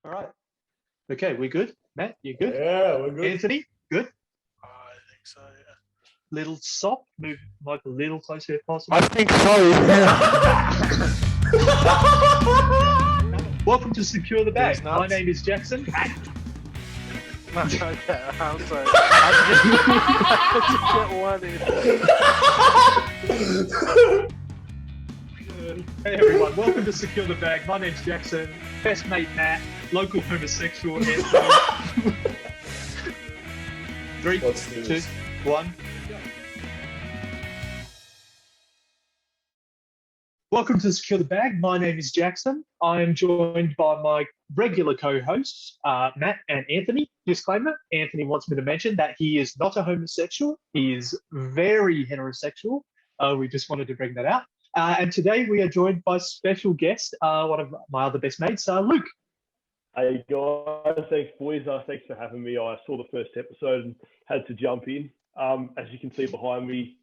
All right. Okay, we good? Matt, you good? Yeah, we're good. Anthony, good? I think so, yeah. Little soft, move Mike a little closer if possible. I think so. Welcome to Secure the Bag. These My nuts. name is Jackson. Okay, I'm sorry. I just get one in. Hey everyone, welcome to Secure the Bag. My name's Jackson. Best mate Matt. Local homosexual Anthony. 3, Let's do 2, this. 1. Welcome to Secure the Bag. My name is Jackson. I am joined by my regular co-hosts, Matt and Anthony. Disclaimer, Anthony wants me to mention that he is not a homosexual. He is very heterosexual. We just wanted to bring that out. And today we are joined by special guest, one of my other best mates, Luke. Hey guys, thanks boys. Thanks for having me. I saw the first episode and had to jump in. As you can see behind me,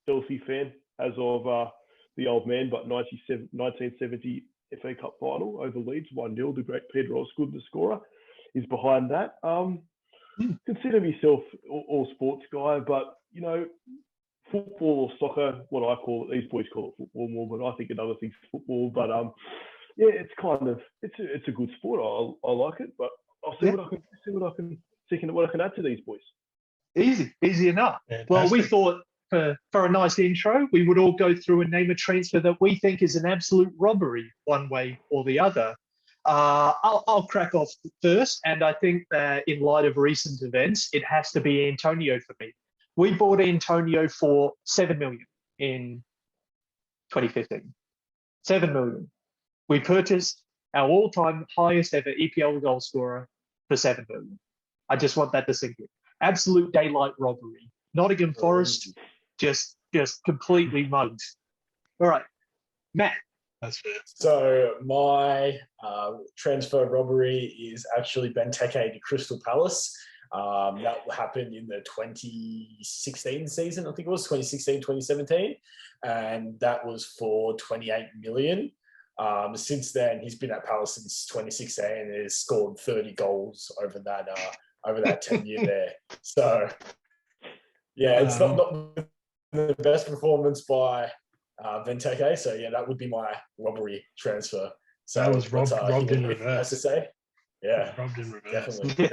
Chelsea fan as of the old man, but 1970 FA Cup final over Leeds 1-0. The great Pedro Osgood, the scorer, is behind that. Consider myself all sports guy, but you know, football or soccer, what I call it, these boys call it football more, but I think another thing's football. But yeah, it's kind of it's a good sport. I like it, but I'll see what I can add to these boys. Easy enough. Fantastic. Well, we thought for a nice intro, we would all go through and name a transfer that we think is an absolute robbery, one way or the other. I'll crack off first, and I think that in light of recent events, it has to be Antonio for me. We bought Antonio for 7 million in 2015. 7 million. We purchased our all-time highest ever EPL goal scorer for 7 million. I just want that to sink in. Absolute daylight robbery. Nottingham Forest just completely mugged. All right, Matt. That's fair. So my transfer robbery is actually Benteke to Crystal Palace. That happened in the 2016 season, I think it was 2016, 2017. And that was for 28 million. Since then, he's been at Palace since 2016 and has scored 30 goals over that tenure there. So, yeah, it's not the best performance by Benteke. So, yeah, that would be my robbery transfer. So That was robbed in has reverse. to say, yeah, Robbed in reverse. definitely.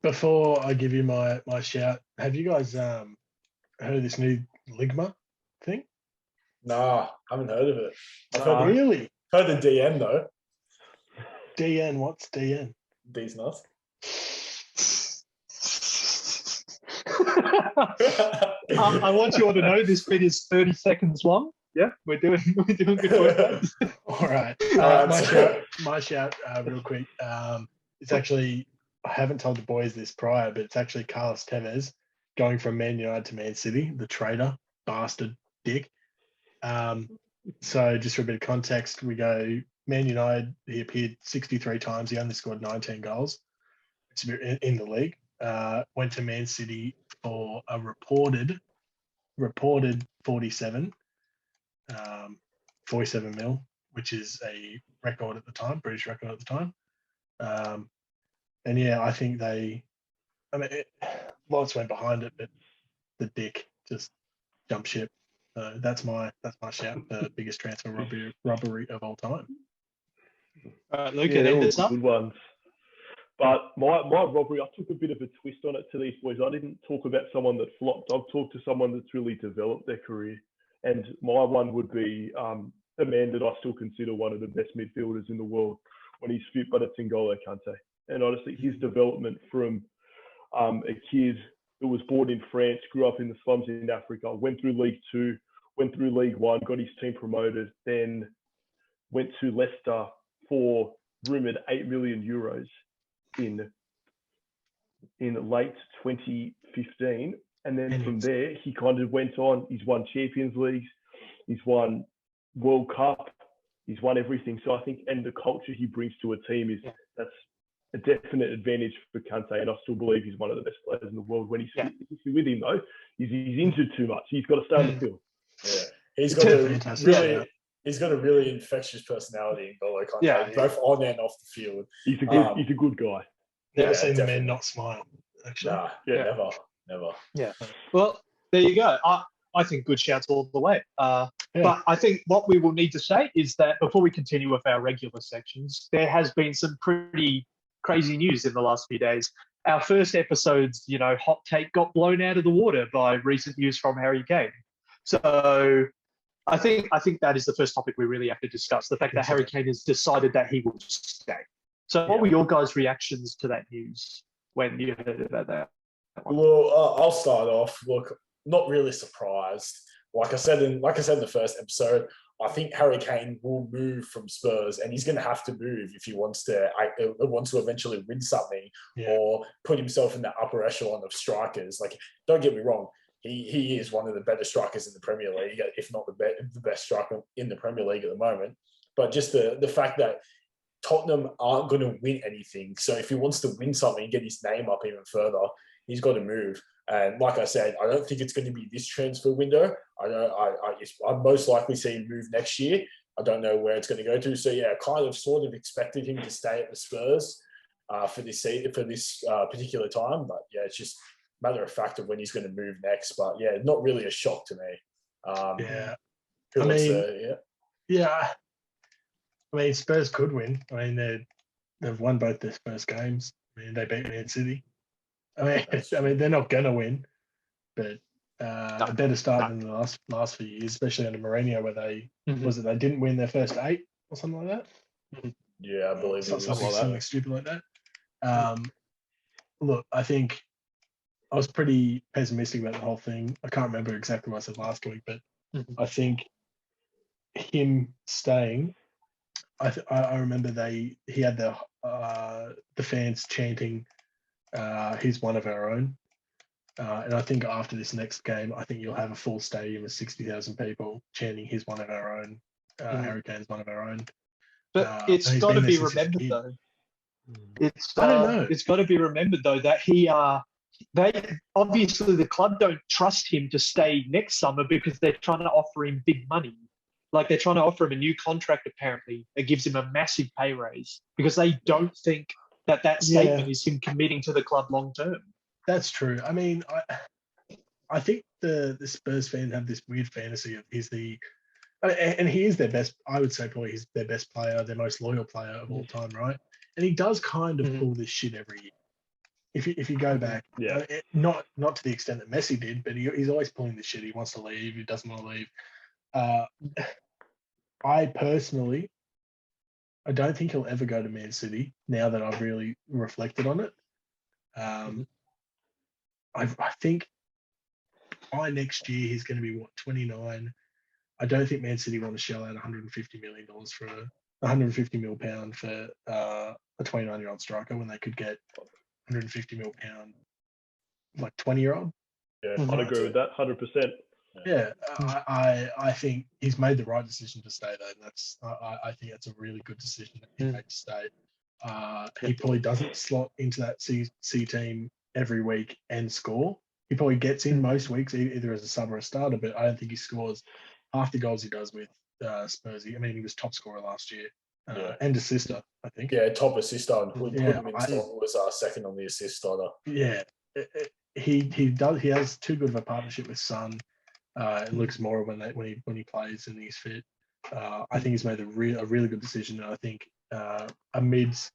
Before I give you my shout, have you guys heard of this new Ligma thing? Nah, haven't heard of it. I've Really? heard the DN though. DN, what's DN? D's nuts. I want you all to know this bit is 30 seconds long. Yeah, we're doing good work. All right. My shout, real quick. It's actually, I haven't told the boys this prior, but it's actually Carlos Tevez going from Man United to Man City, the traitor, bastard, dick. So just for a bit of context, we go Man United, he appeared 63 times. He only scored 19 goals in the league. Went to Man City for a reported 47 mil, which is a record at the time, British record at the time. And yeah, I think lots went behind it, but the dick just jumped ship. So that's my shout, the biggest transfer robbery of all time. Luke, Yeah, they're all this up. good ones. But my robbery, I took a bit of a twist on it to these boys. I didn't talk about someone that flopped. I've talked to someone that's really developed their career. And my one would be a man that I still consider one of the best midfielders in the world when he's fit, but it's N'Golo Kante. And honestly, his development from a kid that was born in France, grew up in the slums in Africa, went through League Two, went through League One, got his team promoted, then went to Leicester for rumoured 8 million euros in late 2015. And then from there, he kind of went on. He's won Champions Leagues. He's won World Cup. He's won everything. So I think, and the culture he brings to a team that's a definite advantage for Kante. And I still believe he's one of the best players in the world. When he's with him, though, he's injured too much. He's got to stay on the field. Yeah, he's got to really He's got a really infectious personality in Golo Kante, Yeah, both on and off the field. He's a good guy. Never Yeah, seen the definitely. man not smile. Actually, Nah, Yeah. never. Yeah. Well, there you go. I think good shouts all the way. But I think what we will need to say is that before we continue with our regular sections, there has been some pretty crazy news in the last few days. Our first episode's, hot take got blown out of the water by recent news from Harry Kane. So I think that is the first topic we really have to discuss, the fact that Harry Kane has decided that he will stay. So what were your guys' reactions to that news when you heard about that? Well, I'll start off. Look, not really surprised. Like I said in the first episode, I think Harry Kane will move from Spurs, and he's going to have to move if he wants to eventually win something or put himself in the upper echelon of strikers. Like, don't get me wrong, he is one of the better strikers in the Premier League, if not the best striker in the Premier League at the moment. But just the fact that Tottenham aren't going to win anything, so if he wants to win something and get his name up even further, he's got to move. And like I said, I don't think it's going to be this transfer window. I'd most likely see him move next year. I don't know where it's going to go to. So yeah, kind of sort of expected him to stay at the Spurs for this particular time. But yeah, it's just a matter of fact of when he's going to move next. But yeah, not really a shock to me. I mean, Spurs could win. I mean, they've won both their first games. I mean, they beat Man City. I mean, they're not going to win, but a better start than the last few years, especially under Mourinho, where they they didn't win their first 8 or something like that. Yeah, I believe something stupid like that. Look, I think I was pretty pessimistic about the whole thing. I can't remember exactly what I said last week, but I think him staying. I remember he had the fans chanting, "He's one of our own," and I think after this next game, I think you'll have a full stadium of 60,000 people chanting, "He's one of our own." Harry Kane's one of our own. But it's got to be remembered though. I don't know. It's got to be remembered though that they obviously the club don't trust him to stay next summer because they're trying to offer him big money. Like they're trying to offer him a new contract apparently that gives him a massive pay raise because they don't think that statement is him committing to the club long term. That's true. I mean, I think the Spurs fans have this weird fantasy of and he is their best. I would say probably he's their best player, their most loyal player of all time, right? And he does kind of pull this shit every year. If you go back, not to the extent that Messi did, but he's always pulling this shit. He wants to leave. He doesn't want to leave. I personally, I don't think he'll ever go to Man City now that I've really reflected on it. I think by next year he's going to be 29. I don't think Man City want to shell out $150 million for £150 million for a 29-year-old striker when they could get £150 million like 20-year-old. Yeah, I'd agree with that 100%. Yeah, I think he's made the right decision to stay though. That's I think that's a really good decision that he made to stay. He probably doesn't slot into that C team every week and score. He probably gets in most weeks either as a sub or a starter, but I don't think he scores half the goals he does with Spurs. I mean, he was top scorer last year and assister, I think. Yeah, top assister. And put him in was second on the assist starter. Yeah, he does. He has too good of a partnership with Son. It looks more when he plays and he's fit. I think he's made a really good decision, and I think amidst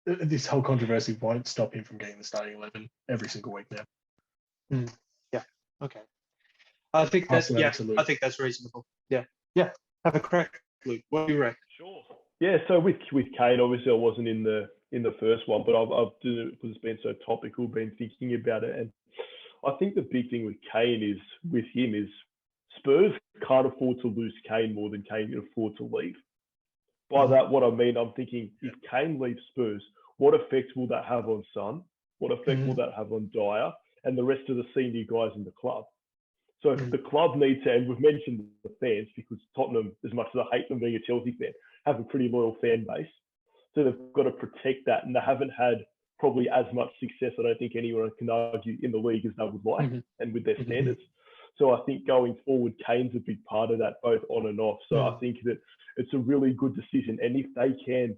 this whole controversy won't stop him from getting the starting 11 every single week now. Yeah. Okay. I think that's I think that's reasonable. Yeah. Have a crack, Luke. What do you reckon? Sure. Yeah. So with Kane, obviously I wasn't in the first one, but I've because it's been so topical, been thinking about it, and I think the big thing with Kane is Spurs can't afford to lose Kane more than Kane can afford to leave. By that, what I mean, I'm thinking if Kane leaves Spurs, what effect will that have on Son? What effect will that have on Dyer and the rest of the senior guys in the club? So if the club needs to, and we've mentioned the fans, because Tottenham, as much as I hate them being a Chelsea fan, have a pretty loyal fan base. So they've got to protect that, and they haven't had probably as much success, I don't think anyone can argue, in the league as they would like and with their standards. So I think going forward, Kane's a big part of that, both on and off. So I think that it's a really good decision. And if they can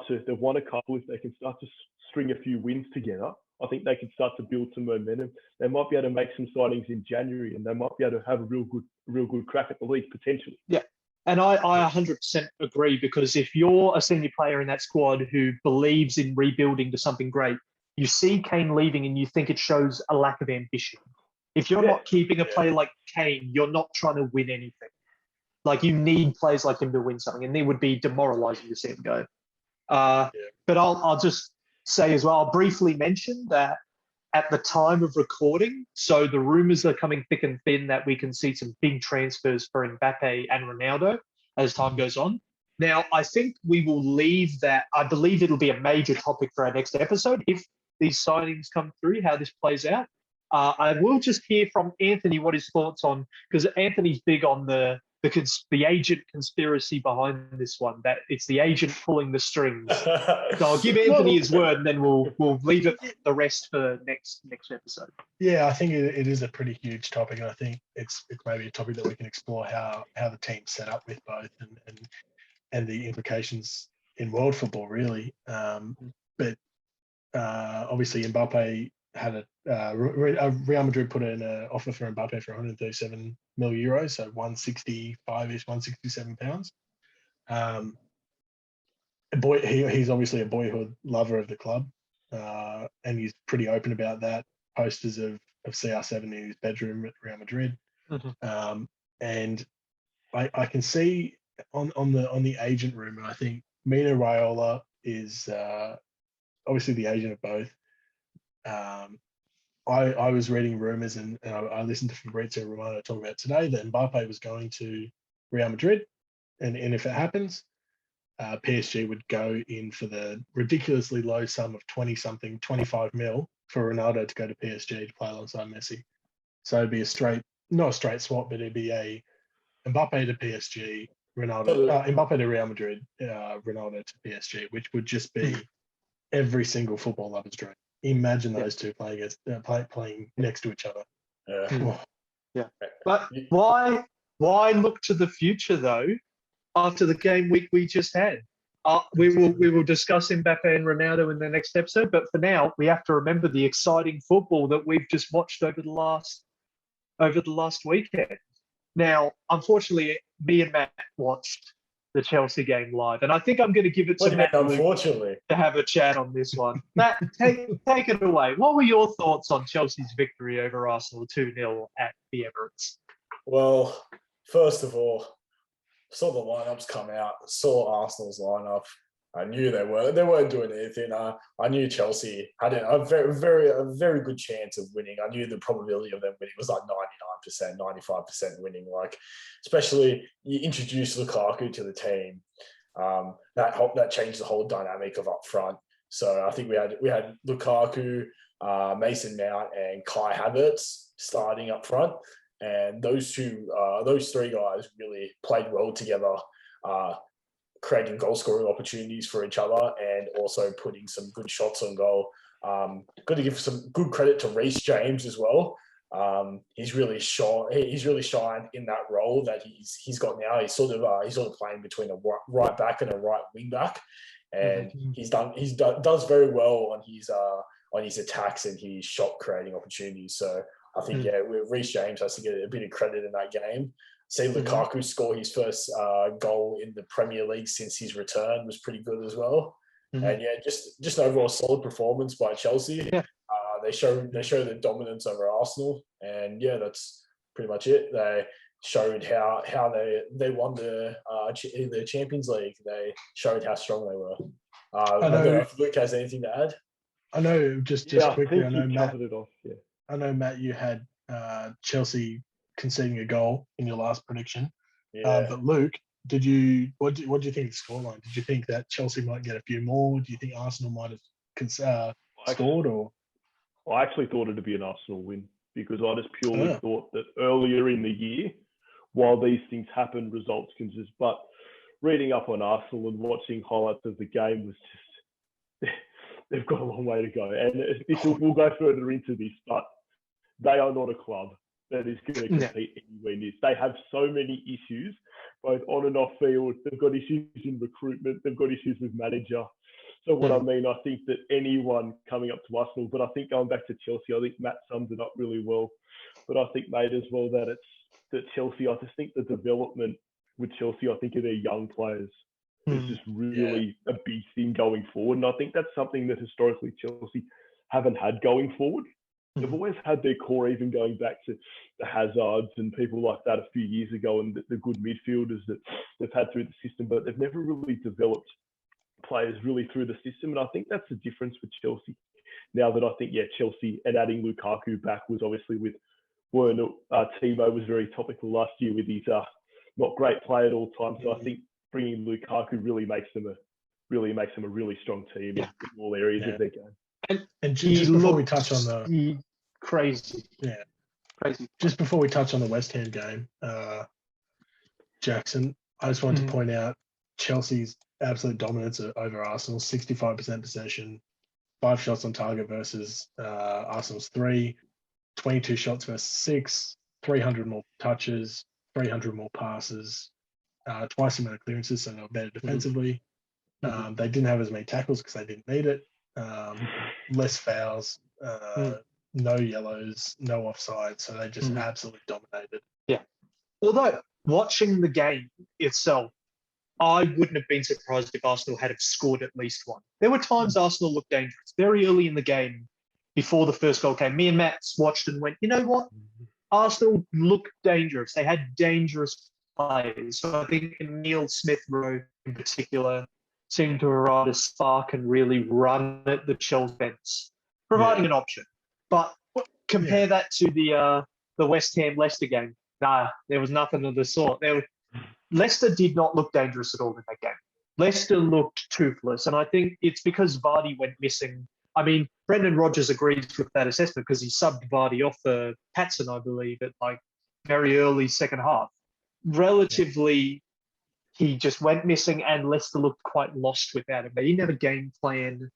they've won a couple, if they can start to string a few wins together, I think they can start to build some momentum. They might be able to make some signings in January, and they might be able to have a real good crack at the league potentially. Yeah. And I 100% agree, because if you're a senior player in that squad who believes in rebuilding to something great, you see Kane leaving and you think it shows a lack of ambition. If you're not keeping a player like Kane, you're not trying to win anything. Like, you need players like him to win something, and it would be demoralising to see him go. But I'll just say as well, I'll briefly mention that at the time of recording, so the rumours are coming thick and thin that we can see some big transfers for Mbappe and Ronaldo as time goes on. Now, I think we will leave that. I believe it'll be a major topic for our next episode if these signings come through, how this plays out. I will just hear from Anthony what his thoughts on, because Anthony's big on the agent conspiracy behind this one, that it's the agent pulling the strings. So I'll give Anthony his word, and then we'll leave it the rest for next episode. Yeah, I think it is a pretty huge topic, and I think it's maybe a topic that we can explore how the team's set up with both and the implications in world football, really. But obviously Mbappe had Real Madrid put in an offer for Mbappe for 137 million euros, so 165-ish, 167 pounds. He's obviously a boyhood lover of the club, and he's pretty open about that. Posters of CR7 in his bedroom at Real Madrid, and I can see on the agent rumor. I think Mino Raiola is obviously the agent of both. I was reading rumours and I listened to Fabrizio Romano talk about today that Mbappe was going to Real Madrid, and if it happens, PSG would go in for the ridiculously low sum of 25 mil for Ronaldo to go to PSG to play alongside Messi. So it'd be not a straight swap, but it'd be a Mbappe to PSG, Mbappe to Real Madrid, Ronaldo to PSG, which would just be every single football lover's dream. Imagine those two playing next to each other. But why look to the future though? After the game week we just had, we will discuss Mbappe and Ronaldo in the next episode. But for now, we have to remember the exciting football that we've just watched over the last weekend. Now, unfortunately, me and Matt watched the Chelsea game live, and I think I'm going to give it to Matt unfortunately to have a chat on this one. Matt, take it away. What were your thoughts on Chelsea's victory over Arsenal 2-0 at the Emirates? Well, first of all, saw the lineups come out, saw Arsenal's lineup. I knew they weren't doing anything. I knew Chelsea had a very good chance of winning. I knew the probability of them winning was like 99%, 95% winning. Like, especially you introduce Lukaku to the team, that changed the whole dynamic of up front. So I think we had Lukaku, Mason Mount, and Kai Havertz starting up front. And those three guys really played well together, creating goal-scoring opportunities for each other and also putting some good shots on goal. Got to give some good credit to Reece James as well. He's really shined in that role that he's got now. He's sort of playing between a right back and a right wing back, and does very well on his attacks and his shot creating opportunities. So I think, with Reece James has to get a bit of credit in that game. See Lukaku score his first goal in the Premier League since his return was pretty good as well. And just an overall solid performance by Chelsea. Yeah. They show the dominance over Arsenal, and that's pretty much it. They showed how they won the Champions League. They showed how strong they were. I don't know if Luke has anything to add. I know, just quickly. I know Matt. It off, yeah. I know, Matt, you had Chelsea conceding a goal in your last prediction. Yeah. But Luke, what do you think of the scoreline? Did you think that Chelsea might get a few more? Do you think Arsenal might have scored? Or I actually thought it'd be an Arsenal win, because I just purely thought that earlier in the year, while these things happen, results can just. But reading up on Arsenal and watching highlights of the game was just they've got a long way to go. And we'll go further into this, but they are not a club. that is going to compete anywhere near. They have so many issues, both on and off field. They've got issues in recruitment. They've got issues with manager. So what I mean, I think that anyone coming up to Arsenal, but I think going back to Chelsea, I think Matt summed it up really well. But I think, mate, as well, that Chelsea, I just think the development with Chelsea, I think of their young players is just really a big thing going forward. And I think that's something that historically Chelsea haven't had going forward. They've always had their core, even going back to the Hazards and people like that a few years ago, and the good midfielders that they've had through the system, but they've never really developed players really through the system. And I think that's the difference with Chelsea. Now that I think, Chelsea and adding Lukaku back was obviously with Werner, Timo was very topical last year with his not great play at all times. So I think bringing Lukaku really makes them a really strong team in all areas of their game. And just before we touch on the crazy. Just before we touch on the West Ham game, Jackson, I just wanted to point out Chelsea's absolute dominance over Arsenal, 65% possession, 5 shots on target versus Arsenal's 3, 22 shots versus 6, 300 more touches, 300 more passes, twice the amount of clearances, so they were better defensively. They didn't have as many tackles because they didn't need it. Less fouls, no yellows, no offside, so they just absolutely dominated. Yeah. Although watching the game itself, I wouldn't have been surprised if Arsenal had have scored at least one. There were times Arsenal looked dangerous very early in the game before the first goal came. Me and Matt watched and went, you know what? Arsenal looked dangerous. They had dangerous players. So I think Neil Smith-Rowe in particular seemed to arrive a spark and really run at the Chelsea fence, providing an option. But compare that to the West Ham-Leicester game. Nah, there was nothing of the sort. Leicester did not look dangerous at all in that game. Leicester looked toothless, and I think it's because Vardy went missing. I mean, Brendan Rodgers agrees with that assessment because he subbed Vardy off for Patson, I believe, at very early second half. Relatively, he just went missing, and Leicester looked quite lost without him. They didn't have a game plan,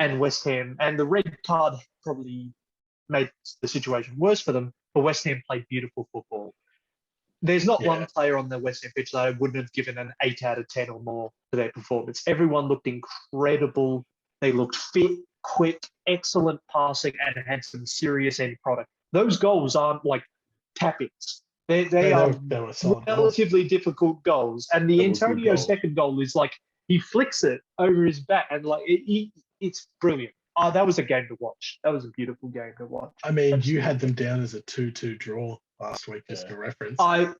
and West Ham, and the red card probably made the situation worse for them, but West Ham played beautiful football. There's not one player on the West Ham pitch that I wouldn't have given an 8 out of 10 or more for their performance. Everyone looked incredible. They looked fit, quick, excellent passing, and had some serious end product. Those goals aren't like tap-ins. They are relatively difficult goals. And the Antonio second goal is he flicks it over his back, and it's brilliant. Oh, that was a game to watch. That was a beautiful game to watch. I mean, you had them down as a 2-2 draw last week, just for reference. I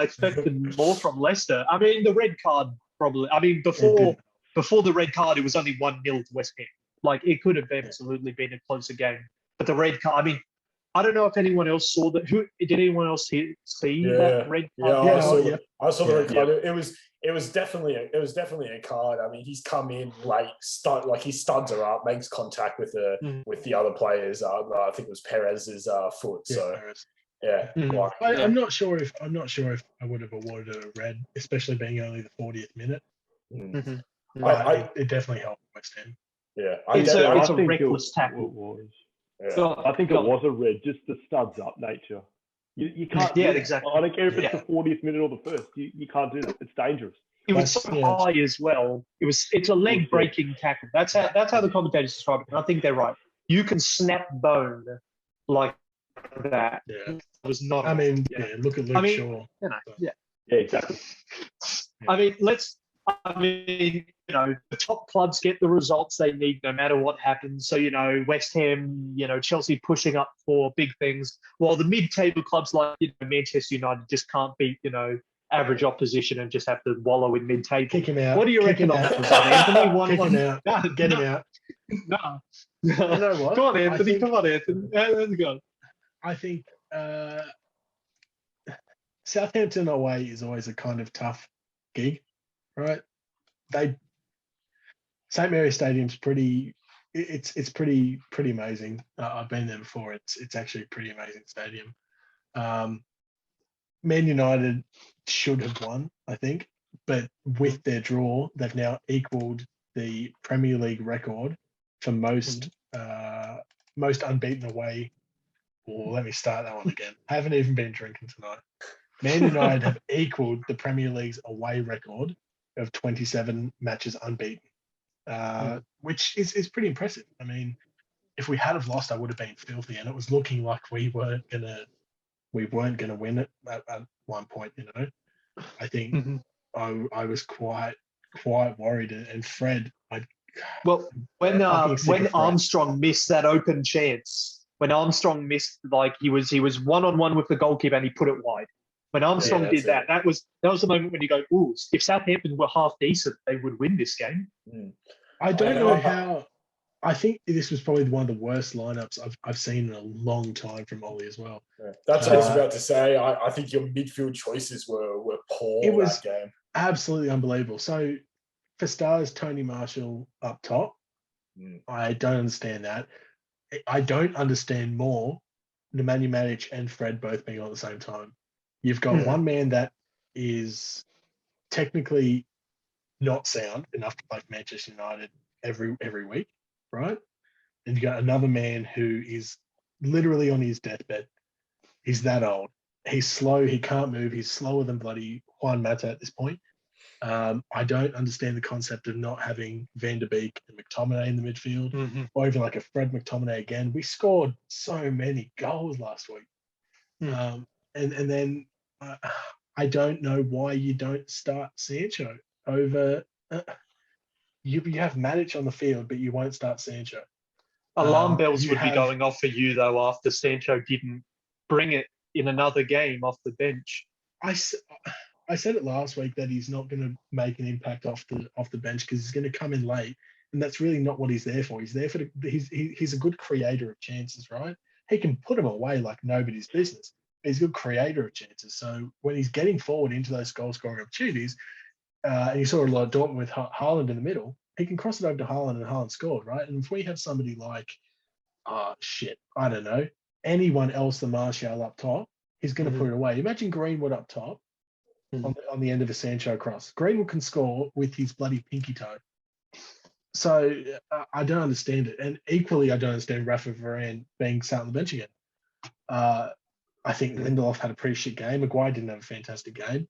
expected more from Leicester. I mean, the red card probably. I mean, before the red card, it was only 1-0 to West Ham. It could have absolutely been a closer game. But the red card. I mean, I don't know if anyone else saw that. Did anyone else see that red card? I saw the red card. It was definitely a card. I mean, he's come in late, he studs her up, makes contact with the other players. I think it was Perez's foot. So I'm not sure if I would have awarded it a red, especially being only the 40th minute. It definitely helped West Ham. Yeah, it's a reckless tackle. I think it was a red, just the studs up nature. You can't. Yeah, exactly. I don't care if it's the 40th minute or the first. You can't do that. It's dangerous. It was so high as well. It's a leg breaking tackle. That's how the commentators describe it. And I think they're right. You can snap bone like that. Yeah. It was not. I mean, look at Luke Shaw. Yeah, exactly. I mean, the top clubs get the results they need no matter what happens. So, West Ham, Chelsea pushing up for big things, while the mid-table clubs like Manchester United just can't beat, average opposition and just have to wallow in mid-table. Kick him out. What do you reckon on that? Kick him out. Get him out. No. You know what? Come on, Anthony. Let's go. I think Southampton away is always a kind of tough gig, right? St. Mary's Stadium's pretty. It's pretty amazing. I've been there before. It's actually a pretty amazing stadium. Man United should have won, I think, but with their draw, they've now equalled the Premier League record for most unbeaten away Well, let me start that one again. Haven't even been drinking tonight. Man United have equalled the Premier League's away record of 27 matches unbeaten, which is pretty impressive. I mean, if we had have lost, I would have been filthy, and it was looking like we weren't gonna win it at one point. I think I was quite worried, and Fred. When Armstrong missed that open chance, when Armstrong missed, like he was 1-on-1 with the goalkeeper and he put it wide. When Armstrong did that, that was the moment when you go, "Ooh, if Southampton were half decent, they would win this game." I don't know how. I think this was probably one of the worst lineups I've seen in a long time from Ollie as well. Yeah. That's what I was about to say. I think your midfield choices were poor. It was that game. Absolutely unbelievable. So for stars, Tony Marshall up top. I don't understand that. I don't understand more Nemanja Matic and Fred both being on at the same time. You've got one man that is technically not sound enough to play for Manchester United every week, right? And you got another man who is literally on his deathbed. He's that old. He's slow. He can't move. He's slower than bloody Juan Mata at this point. I don't understand the concept of not having Van der Beek and McTominay in the midfield, or even like a Fred McTominay again. We scored so many goals last week. And then I don't know why you don't start Sancho over. You have Matic on the field, but you won't start Sancho. Alarm bells would be going off for you though after Sancho didn't bring it in another game off the bench. I said it last week that he's not going to make an impact off the bench because he's going to come in late, and that's really not what he's there for. He's there for he's a good creator of chances, right? He can put them away like nobody's business. He's a good creator of chances. So when he's getting forward into those goal scoring opportunities, and you saw a lot of Dortmund with Haaland in the middle, he can cross it over to Haaland and Haaland scored, right? And if we have somebody like, I don't know, anyone else than Martial up top, he's going to put it away. Imagine Greenwood up top. On the end of a Sancho cross. Greenwood can score with his bloody pinky toe. So I don't understand it. And equally, I don't understand Rafa Varane being sat on the bench again. I think Lindelof had a pretty shit game. Maguire didn't have a fantastic game.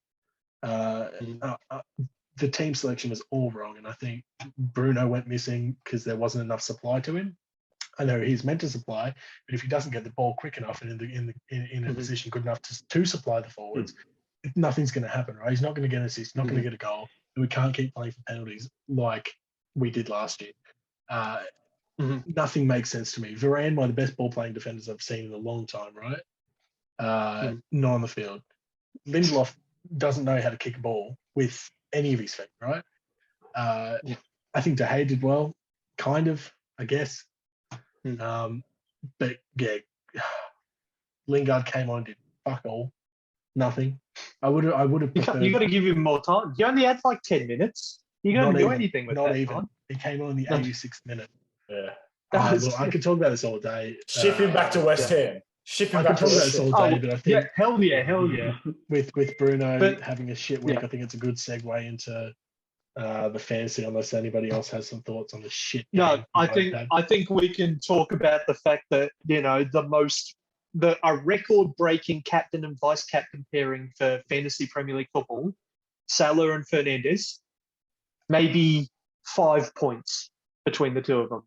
The team selection was all wrong. And I think Bruno went missing because there wasn't enough supply to him. I know he's meant to supply, but if he doesn't get the ball quick enough and in a position good enough to supply the forwards, nothing's going to happen, right? He's not going to get an assist, not going to get a goal, and we can't keep playing for penalties like we did last year. Nothing makes sense to me. Varane, one of the best ball-playing defenders I've seen in a long time, right? Not on the field. Lindelof doesn't know how to kick a ball with any of his feet, right? I think De Gea did well, kind of, I guess. But yeah, Lingard came on and did fuck all. Nothing. I would have preferred. You got to give him more time. You only had like 10 minutes. You don't do anything with that. Not even. Time. He came on in the 86th minute. Yeah. I could talk about this all day. Ship him back to West Ham. Ship him back to West Ham. I could talk about this all day, but I think hell yeah. With Bruno having a shit week, I think it's a good segue into the fantasy. Unless anybody else has some thoughts on the shit. No, I think we can talk about the fact that a record-breaking captain and vice-captain pairing for fantasy Premier League football, Salah and Fernandes, maybe 5 points between the two of them.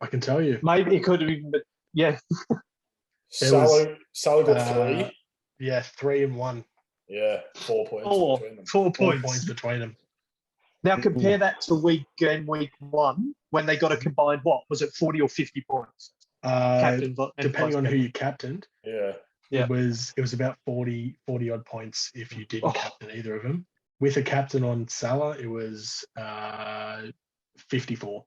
I can tell you. Maybe it could have even been, Salah got 3. Yeah, 3 and 1. Yeah, 4 points between them. 4 points. 4 points between them. Now compare that to game week 1 when they got a combined, what, was it 40 or 50 points? Depending on who you captained, it was about 40 odd points if you didn't captain either of them. With a captain on Salah, it was 54.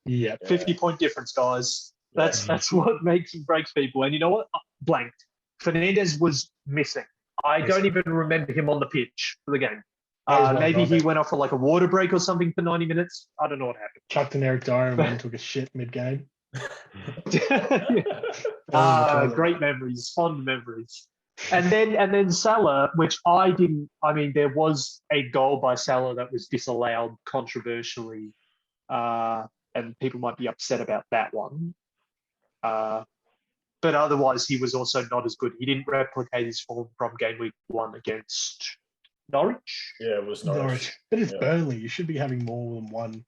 Yeah, 50-point difference, guys. That's what makes and breaks people. And you know what? Blanked. Fernandes was missing. I don't even remember him on the pitch for the game. Maybe he went off for like a water break or something for 90 minutes. I don't know what happened. Chucked an Eric Dyer and went and took a shit mid-game. Great memories, fond memories. And then Salah, which there was a goal by Salah that was disallowed controversially and people might be upset about that one. But otherwise, he was also not as good. He didn't replicate his form from game week 1 against Norwich. Yeah, it was Norwich. But it's Burnley. You should be having more than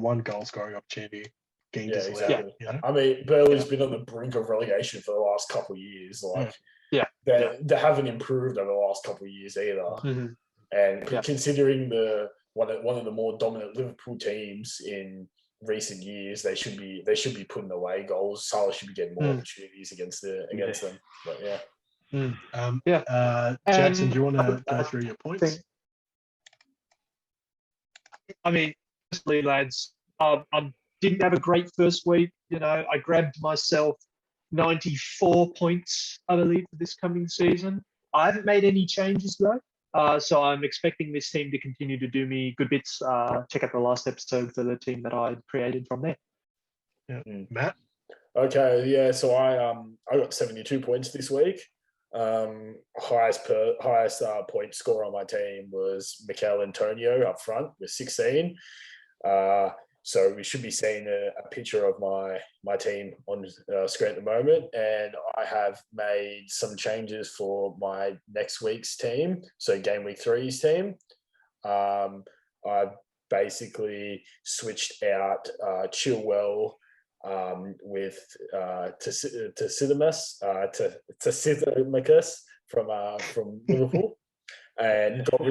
one goal scoring opportunity. Exactly. You know? I mean, Burnley's been on the brink of relegation for the last couple of years. Like, they haven't improved over the last couple of years either. Mm-hmm. And considering one of the more dominant Liverpool teams in recent years, they should be putting away goals. Salah should be getting more opportunities against them. But Jackson, do you want to go through your points? I mean, honestly, lads, I didn't have a great first week. You know, I grabbed myself 94 points, I believe, for this coming season. I haven't made any changes though. So I'm expecting this team to continue to do me good bits. Check out the last episode for the team that I created from there. Yeah. Matt? Okay, yeah. So I got 72 points this week. Highest point scorer on my team was Mikel Antonio up front with 16. So we should be seeing a picture of my team on screen at the moment, and I have made some changes for my next week's team. So game week 3's team. I basically switched out Chilwell with Tasidimas from Liverpool, and got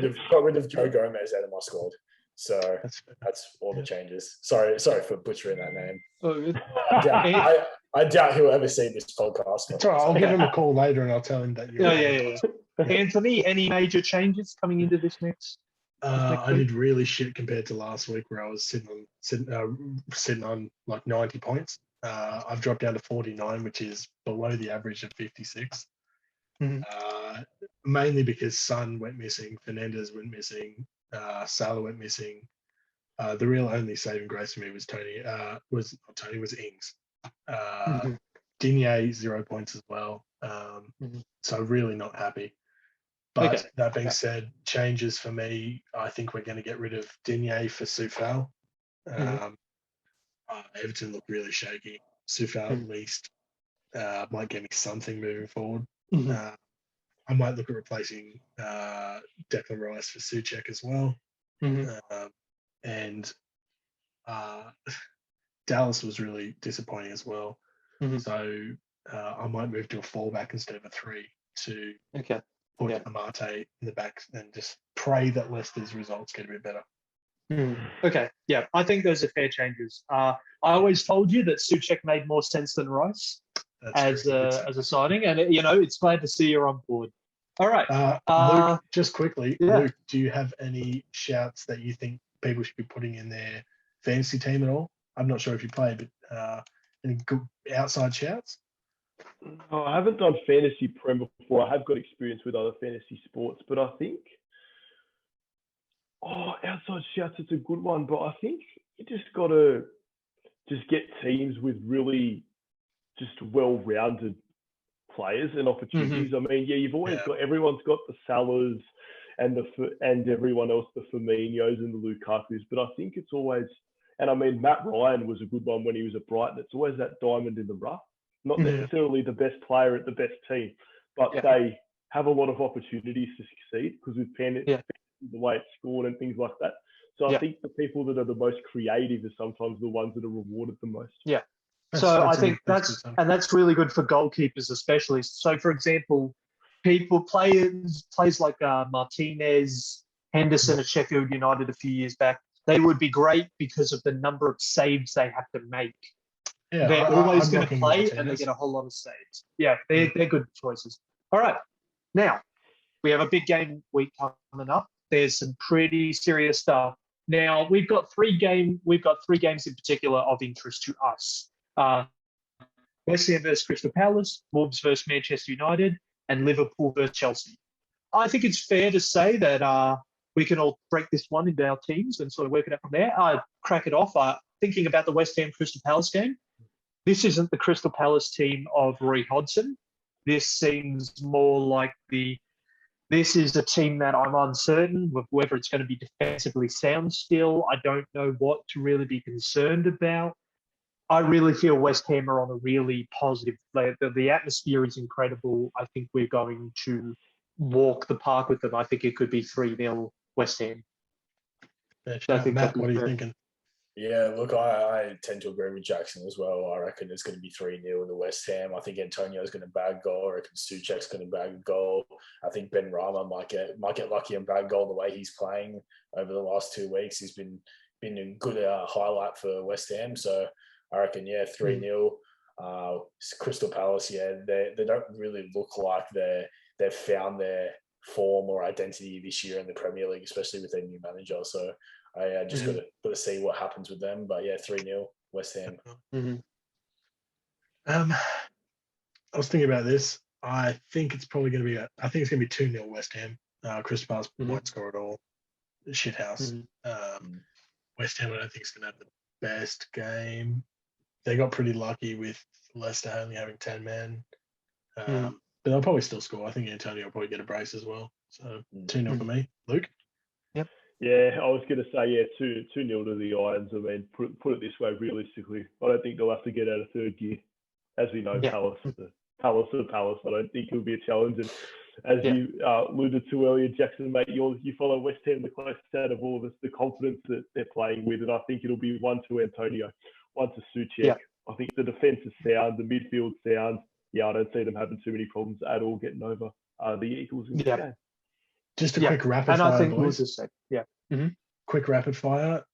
rid of Joe Gomez out of my squad. So that's all the changes. Sorry for butchering that name. Oh, good. I doubt he'll ever see this podcast. It's all right. I'll give him a call later and I'll tell him that you're. Yeah. Anthony, any major changes coming into this next? I did really shit compared to last week, where I was sitting on like 90 points. I've dropped down to 49, which is below the average of 56. Mm-hmm. Mainly because Son went missing, Fernandez went missing, Salah went missing. The real only saving grace for me was was Ings. Digne 0 points as well. So really not happy. But that being said, changes for me. I think we're going to get rid of Digne for Soufal. Everton look really shaky. Soufal at least might get me something moving forward. I might look at replacing Declan Rice for Souček as well. And Dallas was really disappointing as well. So I might move to a fallback instead of a 3 to put Amate in the back and just pray that Leicester's results get a bit better. Okay, yeah, I think those are fair changes. I always told you that Souček made more sense than Rice as a signing, and it's glad to see you're on board. All right, Luke, just quickly, Luke, do you have any shouts that you think people should be putting in their fantasy team at all? I'm not sure if you play, but any good outside shouts? Oh, I haven't done fantasy prem before. I have got experience with other fantasy sports, but I think outside shouts, it's a good one. But I think you just got to just get teams with really just well-rounded players and opportunities. I mean, you've always got, everyone's got the Salahs and everyone else, the Firminos and the Lukakus. But I think it's always, and I mean, Matt Ryan was a good one when he was at Brighton. It's always that diamond in the rough. Not necessarily the best player at the best team, but they have a lot of opportunities to succeed because with the way it's scored and things like that. So I think the people that are the most creative are sometimes the ones that are rewarded the most. Yeah. So I think that's really good for goalkeepers, especially. So, for example, players like Martinez, Henderson at Sheffield United a few years back, they would be great because of the number of saves they have to make. Yeah, they're always going to play and they get a whole lot of saves. Yeah, they're good choices. All right. Now, we have a big game week coming up. There's some pretty serious stuff. Now, we've got three games in particular of interest to us. West Ham versus Crystal Palace, Wolves versus Manchester United, and Liverpool versus Chelsea. I think it's fair to say that we can all break this one into our teams and sort of work it out from there. I crack it off. Thinking about the West Ham Crystal Palace game, this isn't the Crystal Palace team of Roy Hodgson. This seems more like the This is a team that I'm uncertain with whether it's going to be defensively sound still. I don't know what to really be concerned about. I really feel West Ham are on a really positive. The atmosphere is incredible. I think we're going to walk the park with them. I think it could be 3-0 West Ham. I think Matt, what are you thinking? Yeah, look, I tend to agree with Jackson as well. I reckon it's going to be 3-0 in the West Ham. I think Antonio's going to bag a goal. I reckon Souček's going to bag a goal. I think Ben Rama might get lucky and bag a goal the way he's playing over the last 2 weeks. He's been a good highlight for West Ham. So I reckon, 3-0. Crystal Palace, they don't really look like they've found their form or identity this year in the Premier League, especially with their new manager. So I just got to see what happens with them. But 3-0 West Ham. Mm-hmm. I was thinking about this. I think it's probably going to be. I think it's going to be 2-0 West Ham. Crystal Palace won't score at all. Shit house. West Ham, I don't think is going to have the best game. They got pretty lucky with Leicester only having 10 men. But they'll probably still score. I think Antonio will probably get a brace as well. So 2-0 for me. Luke? Yep. Yeah, I was going to say, 2-0 to the Irons. I mean, put it this way, realistically, I don't think they'll have to get out of third gear. As we know, Palace of Palace. I don't think it'll be a challenge. And as you alluded to earlier, Jackson, mate, you follow West Ham the closest out of all of us, the confidence that they're playing with. And I think it'll be 1 to Antonio, 1 to Souček. Yeah. I think the defence is sound, the midfield sound. I don't see them having too many problems at all getting over the Eagles in this game. Just a quick rapid and fire, I think boys. Just say, Quick rapid fire.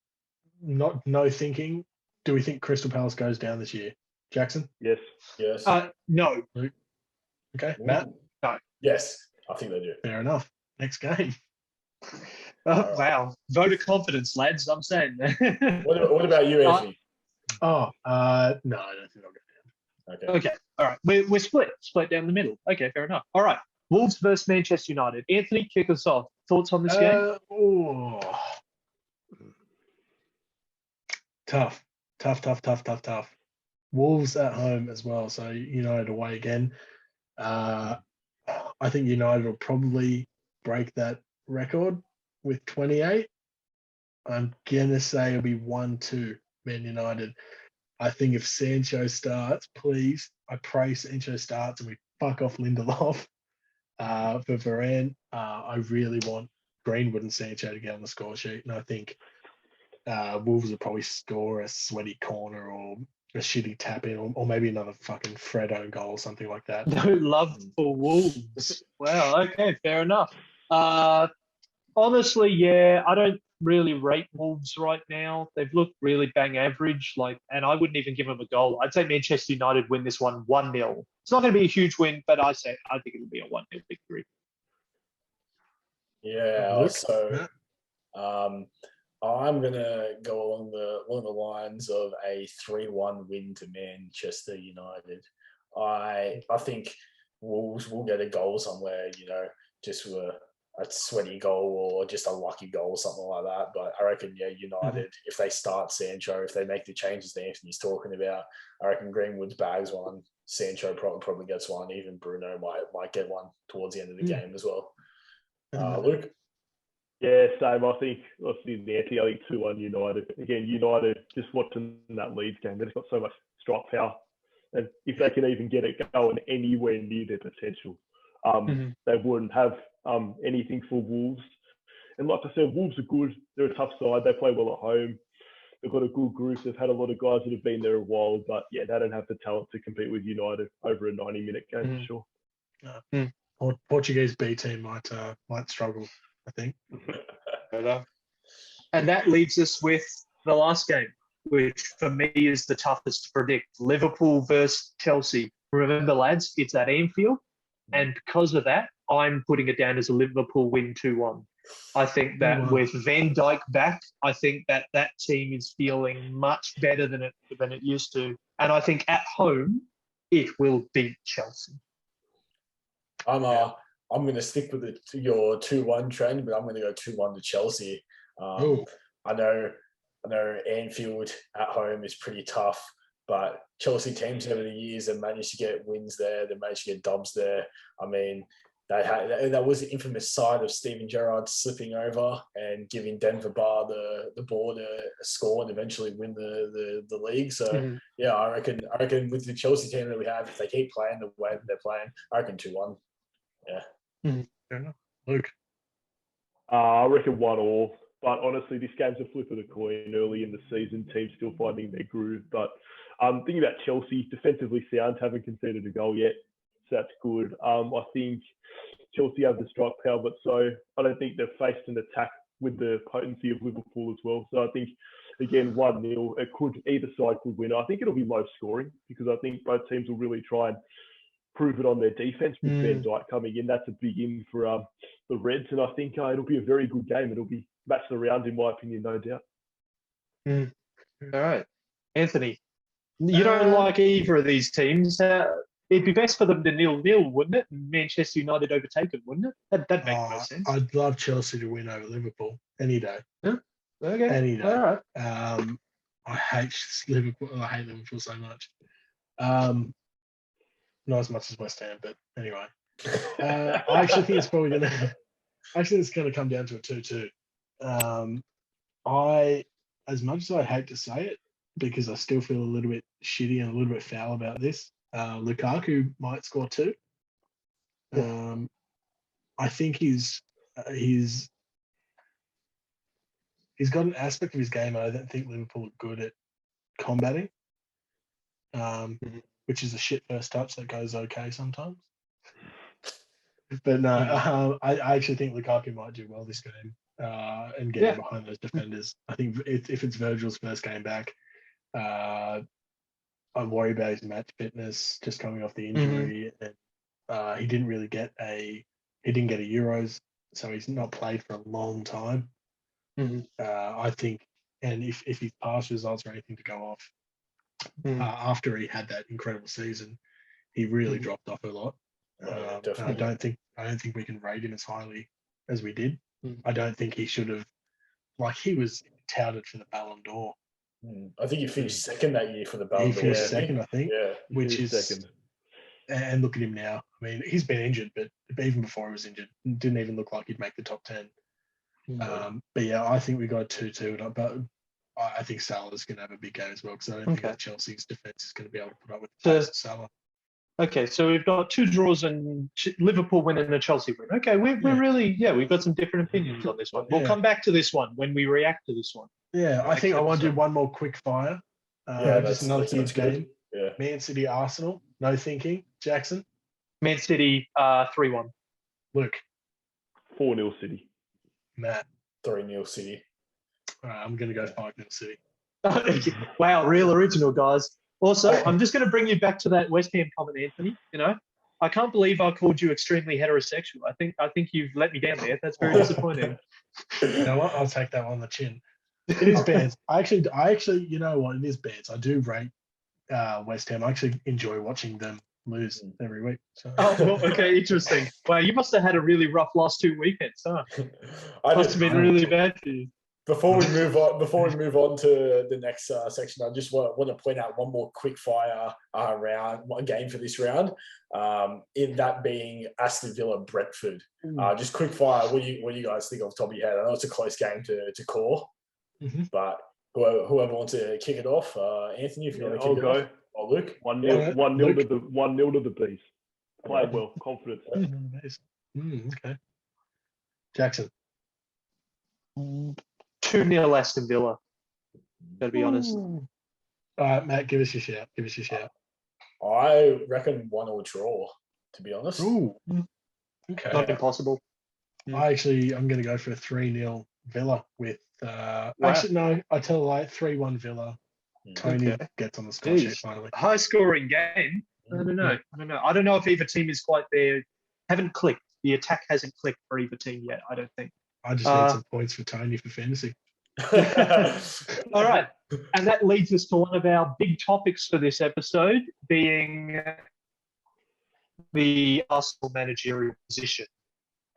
No thinking. Do we think Crystal Palace goes down this year? Jackson? Yes. No. Luke? Okay. Matt? No. Yes, I think they do. Fair enough. Next game. Wow. Vote of confidence, lads. I'm saying. What about you, Anthony? No, I don't think they'll go down. Okay. All right. We're split down the middle. Okay, fair enough. All right. Wolves versus Manchester United. Anthony, kick us off. Thoughts on this game? Tough. Wolves at home as well, so United away again. I think United will probably break that record with 28. I'm going to say it'll be 1-2 Man United. I think if Sancho starts, please, I pray Sancho starts and we fuck off Lindelof. For Varane, I really want Greenwood and Sancho to get on the score sheet, and I think Wolves will probably score a sweaty corner or a shitty tap in, or maybe another fucking Fred own goal or something like that. No love for Wolves. Wow. Okay, fair enough. Honestly, I don't really rate Wolves right now. They've looked really bang average, and I wouldn't even give them a goal. I'd say Manchester United win this one 1-0. It's not going to be a huge win, but I think it'll be a 1-0 victory. Yeah, so I'm gonna go along the lines of a 3-1 win to Manchester United. I think Wolves will get a goal somewhere, just a sweaty goal or just a lucky goal, something like that. But I reckon, United, if they start Sancho, if they make the changes that Anthony's talking about, I reckon Greenwood's bags one, Sancho probably gets one, even Bruno might get one towards the end of the game as well. Luke? Yeah, same. I think, obviously, Nancy, I think 2-1 United. Again, United, just watching that Leeds game, they've got so much strike power. And if they can even get it going anywhere near their potential, they wouldn't have anything for Wolves. And like I said, Wolves are good. They're a tough side. They play well at home. They've got a good group. They've had a lot of guys that have been there a while. But, they don't have the talent to compete with United over a 90-minute game, for sure. Portuguese B team might struggle, I think. And that leaves us with the last game, which for me is the toughest to predict. Liverpool versus Chelsea. Remember, lads, it's at Anfield. And because of that, I'm putting it down as a Liverpool win 2-1. I think that with Van Dijk back, I think that team is feeling much better than it used to. And I think at home, it will beat Chelsea. I'm going to stick with your 2-1 trend, but I'm going to go 2-1 to Chelsea. I know Anfield at home is pretty tough, but Chelsea teams over the years have managed to get wins there. They've managed to get dubs there. I mean, that was the infamous side of Steven Gerrard slipping over and giving Denver Bar the ball to score and eventually win the league. So yeah, I reckon with the Chelsea team that we have, if they keep playing the way that they're playing, I reckon 2-1. Yeah. Fair enough. Luke. I reckon 1-1. But honestly, this game's a flip of the coin early in the season. Teams still finding their groove. But thinking about Chelsea, defensively sound, haven't conceded a goal yet. So that's good. I think Chelsea have the strike power, but so I don't think they've faced an attack with the potency of Liverpool as well. So I think, again, 1-0, either side could win. I think it'll be low scoring because I think both teams will really try and prove it on their defense with Van Dijk coming in. That's a big in for the Reds, and I think it'll be a very good game. It'll be match the round, in my opinion, no doubt. All right. Anthony, you don't like either of these teams. It'd be best for them to 0-0, wouldn't it? Manchester United overtake them, wouldn't it? That'd make no sense. I'd love Chelsea to win over Liverpool any day. Yeah. Okay. Any day. All right. I hate Liverpool. I hate Liverpool so much. Not as much as West Ham, but anyway. I actually think it's probably going to. Actually, it's going to come down to a 2-2. As much as I hate to say it, because I still feel a little bit shitty and a little bit foul about this, Lukaku might score 2. I think he's got an aspect of his game I don't think Liverpool are good at combating, which is a shit first touch that goes okay sometimes. But no, I actually think Lukaku might do well this game and get behind those defenders. I think if it's Virgil's first game back, I worry about his match fitness just coming off the injury. And he didn't really get a Euros, so he's not played for a long time. I think, and if his past results are anything to go off, after he had that incredible season, he really dropped off a lot. I don't think we can rate him as highly as we did. I don't think he should have. Like, he was touted for the Ballon d'Or. I think he finished second that year for the Ballon d'Or. He finished second, I think. Yeah, which is second. And look at him now. I mean, he's been injured, but even before he was injured, didn't even look like he'd make the top 10. But yeah, I think we got 2-2. But I think Salah's going to have a big game as well, because I don't think that Chelsea's defense is going to be able to put up with the pace of Salah. Okay, so we've got 2 draws and Liverpool win and a Chelsea win. Okay, we're really, we've got some different opinions on this one. We'll come back to this one when we react to this one. Yeah, I think I want to do one more quick fire. Just another huge game. Yeah. Man City, Arsenal. No thinking. Jackson? Man City, 3-1. Luke? 4-0 City. Matt? 3-0 City. All right, I'm going to go 5-0 City. Wow, real original, guys. Also, I'm just going to bring you back to that West Ham comment, Anthony. You know, I can't believe I called you extremely heterosexual. I think you've let me down there. That's very disappointing. You know what? I'll take that one on the chin. It is bands. I actually, you know what? It is bands. I do rate West Ham. I actually enjoy watching them lose every week. So. Oh, well, okay, interesting. Wow, you must have had a really rough last 2 weekends, huh? Must have been really bad for you. Before we move on to the next section, I just want to point out one more quick fire one game for this round. In that being Aston Villa Brentford. Just quick fire. What do you guys think off the top of your head? I know it's a close game to call, but whoever wants to kick it off, Anthony, if you want to kick it off. Or Luke. 1-0 to the Bees. Played well, confidence. Okay. Jackson. 2-0 Aston Villa. Gotta be honest. All right, Matt, give us your shout. I reckon 1-1 draw, to be honest. Ooh. Okay. Not impossible. I'm going to go for a 3-0 Villa with. Actually, no, I tell a lie. 3-1 Villa. Tony gets on the score sheet finally. High scoring game. I don't know. I don't know if either team is quite there. Haven't clicked. The attack hasn't clicked for either team yet, I don't think. I just need some points for Tony for fantasy. All right. And that leads us to one of our big topics for this episode, being the Arsenal managerial position.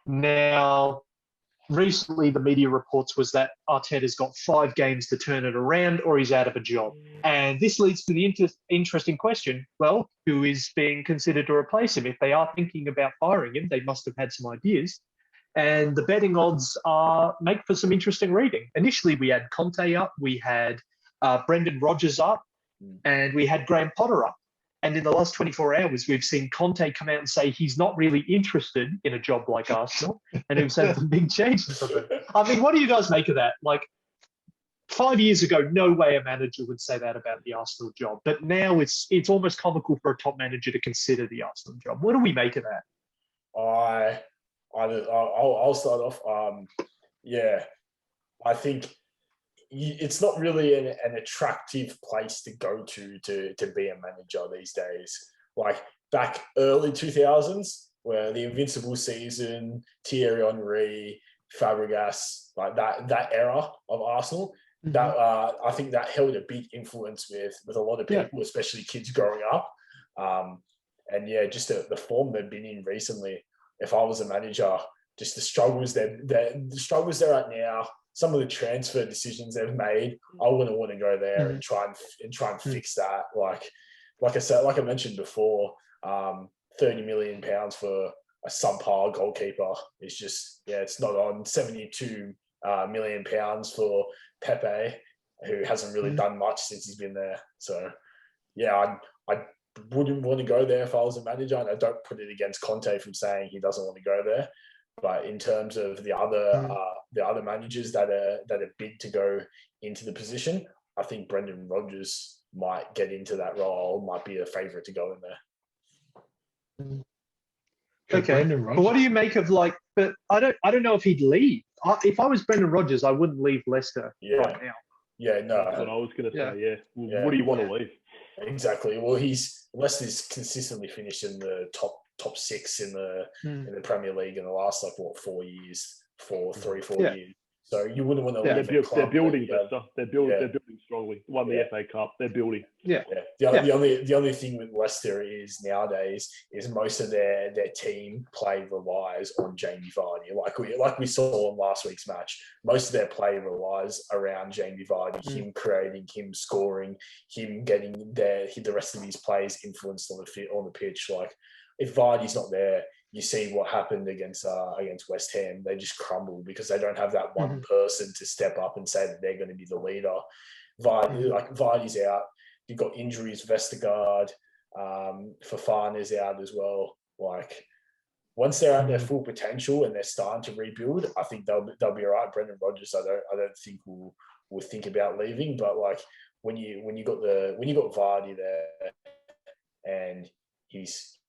Now, recently the media reports was that Arteta's got 5 games to turn it around or he's out of a job. And this leads to the interesting question, well, who is being considered to replace him? If they are thinking about firing him, they must have had some ideas. And the betting odds make for some interesting reading. Initially, we had Conte up, we had Brendan Rodgers up, and we had Graham Potter up. And in the last 24 hours, we've seen Conte come out and say he's not really interested in a job like Arsenal, and he's had some big changes of it. I mean, what do you guys make of that? Like, 5 years ago, no way a manager would say that about the Arsenal job. But now it's almost comical for a top manager to consider the Arsenal job. What do we make of that? I'll start off. I think it's not really an attractive place to go to be a manager these days. Like back early 2000s, where the invincible season, Thierry Henry, Fabregas, like that era of Arsenal, that I think that held a big influence with a lot of people, especially kids growing up. Just the form they've been in recently. If I was a manager, just the struggles they're at now. Some of the transfer decisions they've made, I wouldn't want to go there and try and fix that. Like I said, like I mentioned before, £30 million for a subpar goalkeeper is just it's not on. £72 million for Pepe, who hasn't really done much since he's been there. So I wouldn't want to go there if I was a manager, and I don't put it against Conte from saying he doesn't want to go there. But in terms of the other managers that are big to go into the position, I think Brendan Rodgers might get into that role, might be a favourite to go in there. Okay, but what do you make of But I don't know if he'd leave. If I was Brendan Rodgers, I wouldn't leave Leicester right now. Yeah, no. That's what I was going to say. Yeah. What do you want to leave? Exactly. Well, Leicester's consistently finished in the top 6 in the Premier League in the last 4 years, 4 years. So you wouldn't want to leave a club. They're building better. They're building strongly. Won the FA Cup. They're building. The only thing with Leicester is nowadays is most of their team play relies on Jamie Vardy. Like we saw in last week's match, most of their play relies around Jamie Vardy, him creating, him scoring, him getting the rest of his players influenced on the pitch. Like if Vardy's not there, you see what happened against West Ham. They just crumbled because they don't have that one person to step up and say that they're going to be the leader. Vardy's out. You've got injuries. Vestergaard, Fofana's out as well. Like once they're at their full potential and they're starting to rebuild, I think they'll be all right. Brendan Rodgers, I don't think will think about leaving. But like when you got Vardy there and he's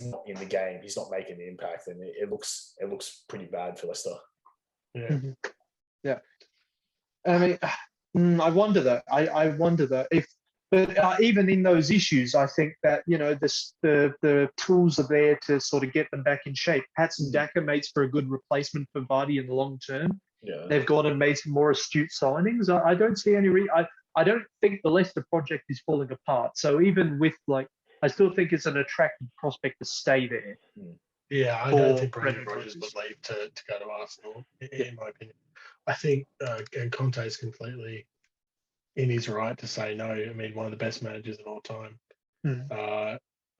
not in the game, he's not making the impact, and it looks pretty bad for Leicester. Yeah. I mean, I wonder that. I wonder that but even in those issues, I think that the tools are there to sort of get them back in shape. Patson Daka makes for a good replacement for Vardy in the long term. Yeah, they've gone and made some more astute signings. I don't see any. I don't think the Leicester project is falling apart. So even with I still think it's an attractive prospect to stay there. Yeah, I don't think Brendan Rodgers would leave to go to Arsenal, in my opinion. I think, and Conte is completely in his right to say no. I mean, one of the best managers of all time.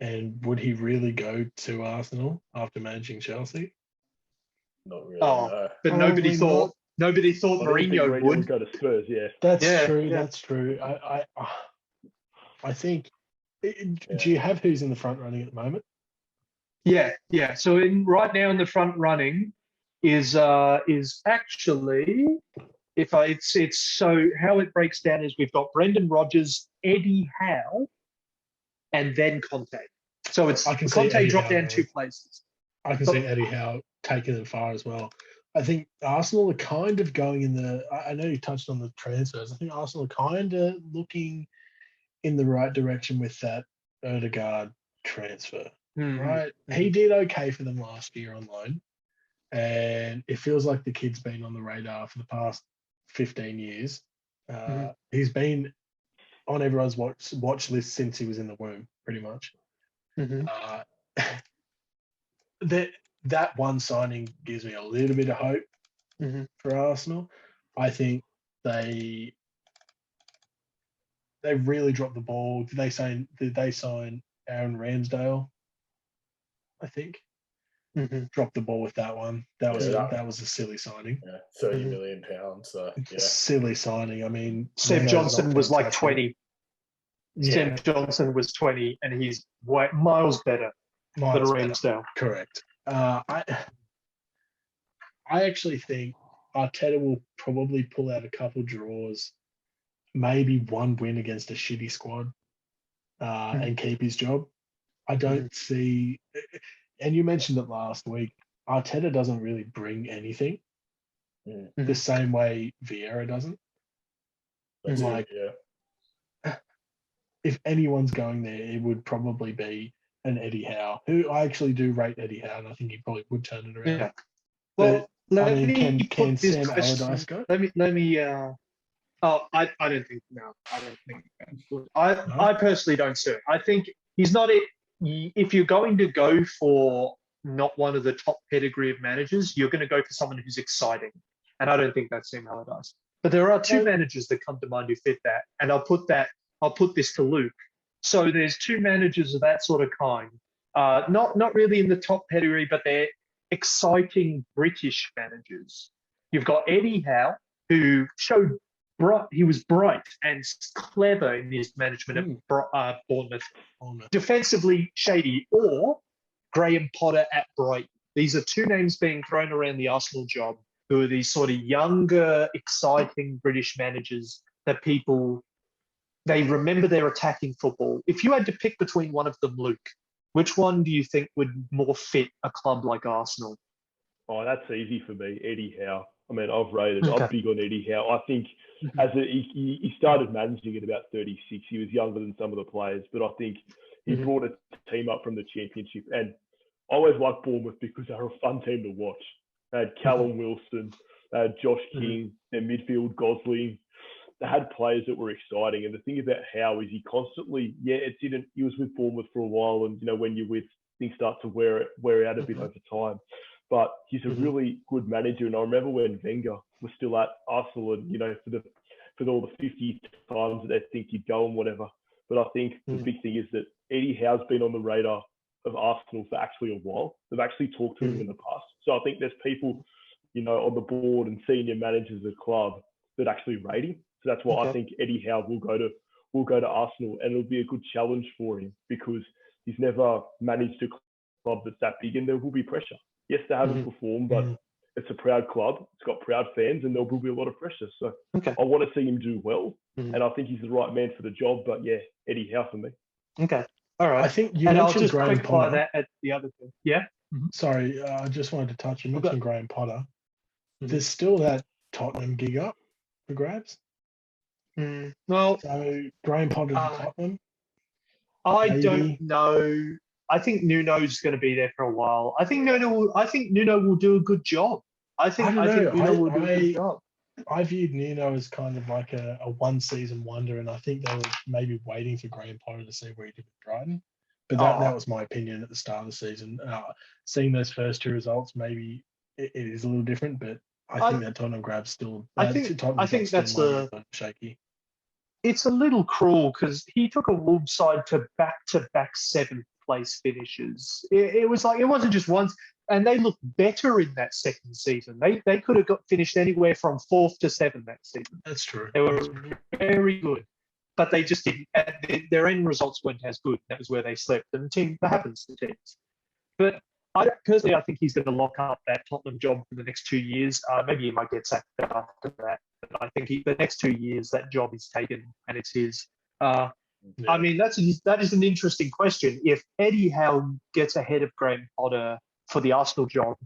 And would he really go to Arsenal after managing Chelsea? Not really. But nobody thought Mourinho would go to Spurs. Yeah, that's true. Yeah. That's true. I think. Do you have who's in the front running at the moment? Yeah. So right now in the front running is actually it's so how it breaks down is we've got Brendan Rodgers, Eddie Howe, and then Conte. So it's Conte dropped down 2 places. I can see Eddie Howe taking it far as well. I think Arsenal are kind of going in the. I know you touched on the transfers. I think Arsenal are kind of looking in the right direction with that Odegaard transfer, right? He did okay for them last year on loan, and it feels like the kid's been on the radar for the past 15 years. He's been on everyone's watch list since he was in the womb, pretty much. That one signing gives me a little bit of hope for Arsenal. I think they really dropped the ball. Did they sign Aaron Ramsdale? I think dropped the ball with that one. That was a silly signing. Yeah, £30 million. So yeah, silly signing. I mean, Sam Johnson was like 20. Yeah. Sam Johnson was 20, and he's miles better than Ramsdale. Correct. I actually think Arteta will probably pull out a couple draws, maybe one win against a shitty squad, and keep his job. I don't see, and you mentioned it last week, Arteta doesn't really bring anything the same way Vieira doesn't. If anyone's going there, it would probably be an Eddie Howe, who I actually do rate Eddie Howe, and I think he probably would turn it around. Yeah. Well, can Sam Allardyce go? Let me. I don't think. No, I don't think that's good. I personally don't, sir. I think he's not it. If you're going to go for not one of the top pedigree of managers, you're going to go for someone who's exciting, and I don't think that's Sam Allardyce. But there are two managers that come to mind who fit that, and I'll put this to Luke. So there's two managers of that sort of kind. Not really in the top pedigree, but they're exciting British managers. You've got Eddie Howe, who showed he was bright and clever in his management at Bournemouth. Defensively shady, or Graham Potter at Brighton. These are two names being thrown around the Arsenal job, who are these sort of younger, exciting British managers that they remember their attacking football. If you had to pick between one of them, Luke, which one do you think would more fit a club like Arsenal? Oh, that's easy for me, Eddie Howe. I mean, I'm big on Eddie Howe. I think he started managing at about 36. He was younger than some of the players, but I think he brought a team up from the Championship. And I always liked Bournemouth because they were a fun team to watch. They had Callum Wilson, they had Josh King, their midfield, Gosling. They had players that were exciting. And the thing about Howe is he constantly, he was with Bournemouth for a while. And, when you're with, things start to wear out a bit over time. But he's a really good manager. And I remember when Wenger was still at Arsenal and, for all the 50 times that they think he'd go and whatever. But I think the big thing is that Eddie Howe's been on the radar of Arsenal for actually a while. They've actually talked to him in the past. So I think there's people, on the board and senior managers of the club that actually rate him. So that's why I think Eddie Howe will go to Arsenal, and it'll be a good challenge for him because he's never managed a club that's that big, and there will be pressure. Yes, they haven't performed, but it's a proud club. It's got proud fans, and there will be a lot of pressure. So I want to see him do well, and I think he's the right man for the job. But yeah, Eddie Howe for me. Okay, all right. I think you and mentioned I'll just Graham Potter. that at the other thing. Yeah. Sorry, I just wanted to touch. You mentioned Graham Potter. There's still that Tottenham gig up for grabs. Well, so Graham Potter to Tottenham. I don't know. I think Nuno's going to be there for a while. I think Nuno will do a good job. I think Nuno will do a good job. I viewed Nuno as kind of like a one-season wonder, and I think they were maybe waiting for Graham Potter to see where he did with Brighton. But that was my opinion at the start of the season. Seeing those first two results, maybe it is a little different, but I think that Tottenham grab's still. I think that's shaky. It's a little cruel because he took a Wolves side to back-to-back seventh place finishes. It was like it wasn't just once, and they looked better in that second season. They could have finished anywhere from 4th to 7th that season. That's true. They were very good, but they just didn't. Their end results weren't as good. That was where they slipped, and that happens to teams. But I think he's going to lock up that Tottenham job for the next 2 years. Maybe he might get sacked after that. But I think the next 2 years, that job is taken and it's his. I mean, that is an interesting question. If Eddie Howe gets ahead of Graham Potter for the Arsenal job,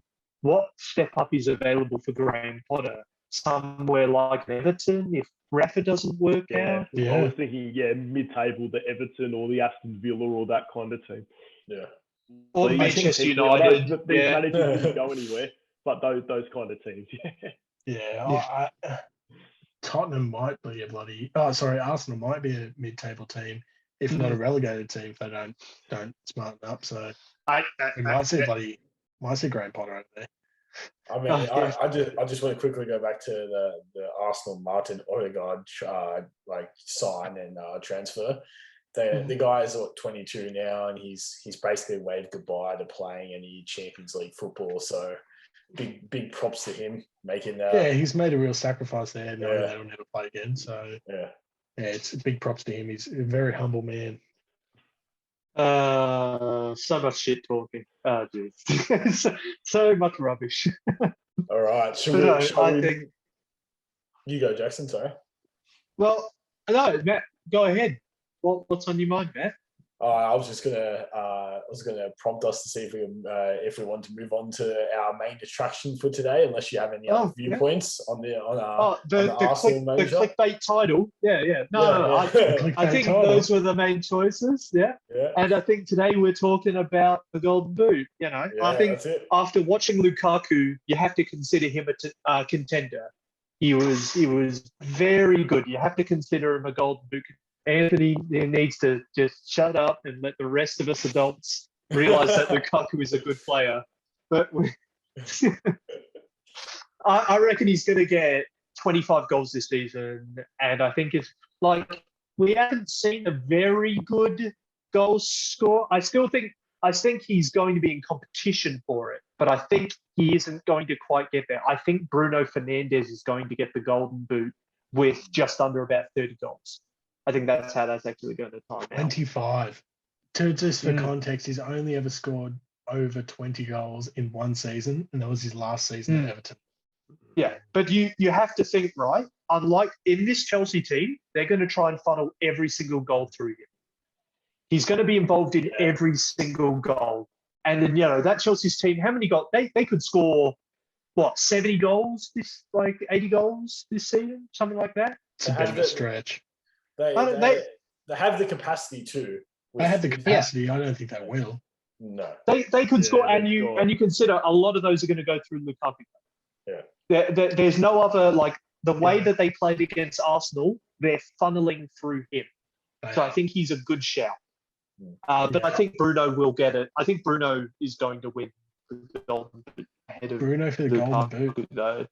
what step up is available for Graham Potter? Somewhere like Everton, if Rafa doesn't work out? Yeah. I was thinking, mid-table, the Everton or the Aston Villa or that kind of team. Yeah. Or Manchester United. These managers didn't go anywhere, but those kind of teams. Tottenham might be Arsenal might be a mid-table team, if not a relegated team, if they don't smarten up. So I might see Graham Potter over there. I mean, yeah. I just want to quickly go back to the Arsenal Martin Odegaard sign and transfer. The guy is 22 now, and he's basically waved goodbye to playing any Champions League football. So big props to him making that. Yeah, he's made a real sacrifice there, knowing that he'll never play again. So yeah, it's big props to him. He's a very humble man. So much shit talking. Oh, dude. so much rubbish. All right. I think. You go, Jackson. Sorry. Well, no, Matt, go ahead. What's on your mind, Matt? I was just gonna prompt us to see if we want to move on to our main attraction for today, unless you have any other viewpoints on the Arsenal manager. The clickbait title. Yeah. No. I think those were the main choices. Yeah. And I think today we're talking about the Golden Boot. You know, I think after watching Lukaku, you have to consider him a contender. He was very good. You have to consider him a Golden Boot. Anthony needs to just shut up and let the rest of us adults realize that Lukaku is a good player. But I reckon he's going to get 25 goals this season. And I think it's like we haven't seen a very good goal score. I think he's going to be in competition for it, but I think he isn't going to quite get there. I think Bruno Fernandes is going to get the Golden Boot with just under about 30 goals. I think that's how that's actually going to time out. 25. Just for context, he's only ever scored over 20 goals in one season, and that was his last season at Everton. Yeah, but you have to think, right? Unlike in this Chelsea team, they're going to try and funnel every single goal through him. He's going to be involved in every single goal. And then, that Chelsea's team, how many goals? They could score, 70 goals, 80 goals this season? Something like that? It's a bit of a stretch. They have the capacity to. They have the capacity. Yeah. I don't think they will. No. They could score, and you consider a lot of those are going to go through Lukaku. Yeah. There's no other, the way that they played against Arsenal, they're funneling through him. So I think he's a good shout. But I think Bruno will get it. I think Bruno is going to win the Golden Boot ahead of Bruno for the Golden Boot. Though.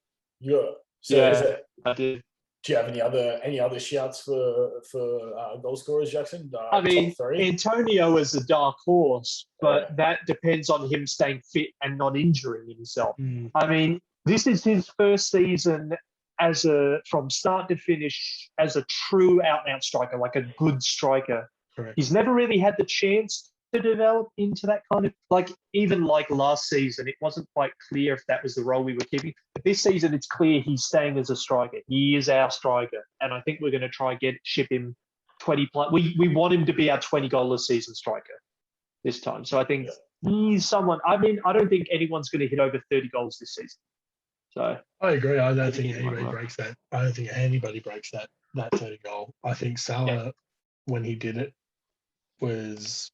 I did. Do you have any other shouts for goal scorers, Jackson? I mean, Antonio is a dark horse, but that depends on him staying fit and not injuring himself. I mean, this is his first season from start to finish as a true out-and-out striker, like a good striker. Correct. He's never really had the chance to develop into that kind of, even last season, it wasn't quite clear if that was the role we were keeping. But this season, it's clear he's staying as a striker. He is our striker. And I think we're going to try and ship him 20 plus. We want him to be our 20 goal a season striker this time. So I think he's someone, I don't think anyone's going to hit over 30 goals this season. So I agree. I don't think anybody breaks that. I don't think anybody breaks that 30 goal. I think Salah, when he did it, was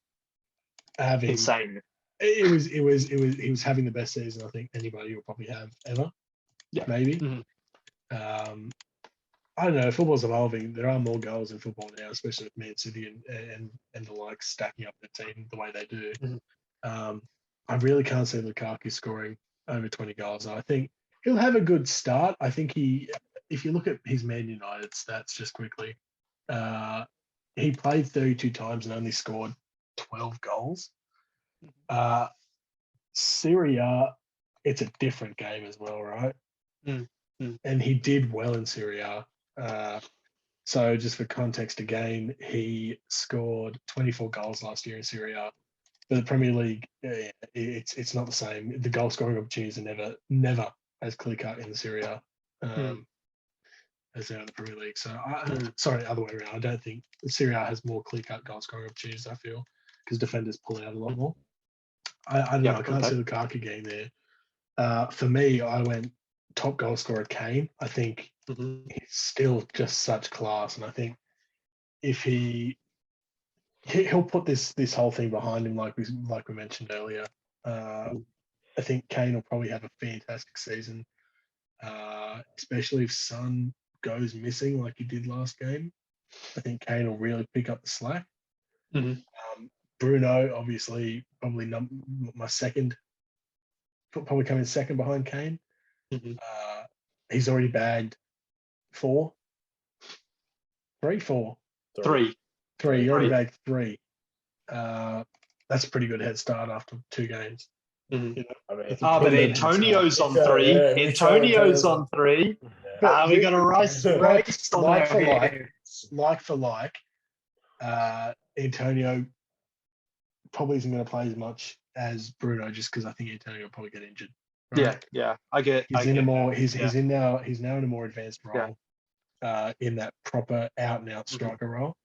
having insane. He was having the best season I think anybody will probably have ever. Yeah, maybe. Mm-hmm. I don't know. Football's evolving. There are more goals in football now, especially with Man City and the like stacking up the team the way they do. Mm-hmm. I really can't see Lukaku scoring over 20 goals. I think he'll have a good start. I think if you look at his Man United stats just quickly, he played 32 times and only scored 12 goals. Serie A, it's a different game as well, right? And he did well in Serie A. So just for context again, he scored 24 goals last year in Serie A. But the Premier League, it's not the same. The goal scoring opportunities are never as clear cut in the Serie A as they are in the Premier League. So, sorry, other way around. I don't think Serie A has more clear cut goal scoring opportunities, I feel, because defenders pull out a lot more. I don't know. I can't see Lukaku getting there. For me, I went top goal scorer Kane. I think he's still just such class, and I think if he'll put this whole thing behind him, like we mentioned earlier. I think Kane will probably have a fantastic season, especially if Son goes missing like he did last game. I think Kane will really pick up the slack. Bruno, obviously, probably my second probably coming second behind Kane. Mhm. He's already bagged 4. 3, 4. 3. 3. He already 3. bagged 3. That's a pretty good head start after 2 games. Mhm. You know? I mean, But Antonio's on 3. Yeah, Antonio's on 3. But We got a race on like our for hands. like for like, Antonio probably isn't going to play as much as Bruno just because I think Antonio will probably get injured. Right? Yeah. I get. He's now in a more advanced Yeah. role, in that proper out and out striker role.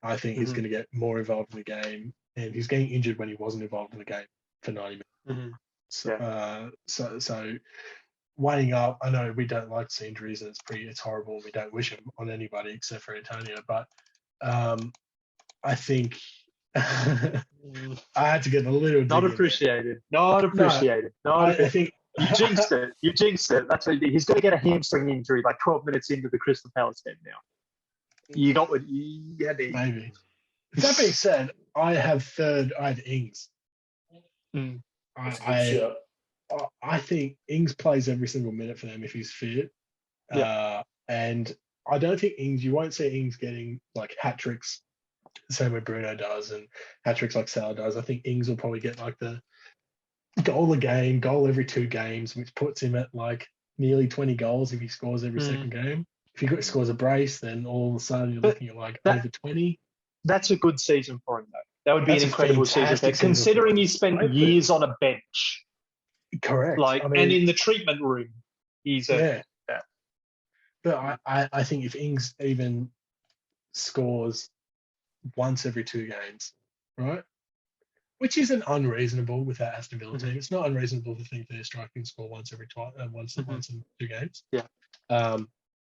I think he's going to get more involved in the game, and he's getting injured when he wasn't involved in the game for 90 minutes. So weighing up, I know we don't like to see injuries, and it's horrible. We don't wish them on anybody except for Antonio, but I think I had to get a little. Not appreciated. Not appreciated. I think you jinxed it. You jinxed it. That's what he's going to get a hamstring injury like 12 minutes into the Crystal Palace game now. You got what you had. Maybe. That being said, I have Ings. I think Ings plays every single minute for them if he's fit. And I don't think you won't see Ings getting like hat tricks the same way Bruno does and hat tricks like Salah does. I think Ings will probably get like the goal a game, goal every 2 games, which puts him at like nearly 20 goals if he scores every second game. If he scores a brace, then all of a sudden you're looking at like over 20. That's a good season for him, though. That would be an incredible season, considering he spent years on a bench. Correct. And in the treatment room, he's But I think if Ings even scores once every 2 games, right? Which isn't unreasonable with that Aston Villa team. It's not unreasonable to think their striking score once in 2 games. Yeah.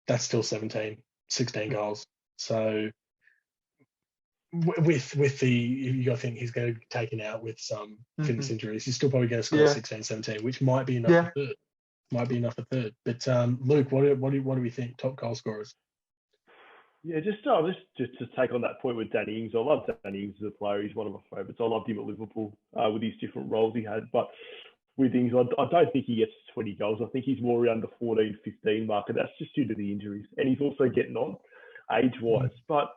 That's still 16 goals. So with the, you got to think he's going to be taken out with some fitness injuries. He's still probably going to score 16, 17, which might be enough for third. But Luke, what do we think? Top goal scorers? Yeah, just to take on that point with Danny Ings. I love Danny Ings as a player. He's one of my favourites. I loved him at Liverpool with his different roles he had. But with Ings, I don't think he gets 20 goals. I think he's more around the 14, 15 mark, and that's just due to the injuries. And he's also getting on age-wise. But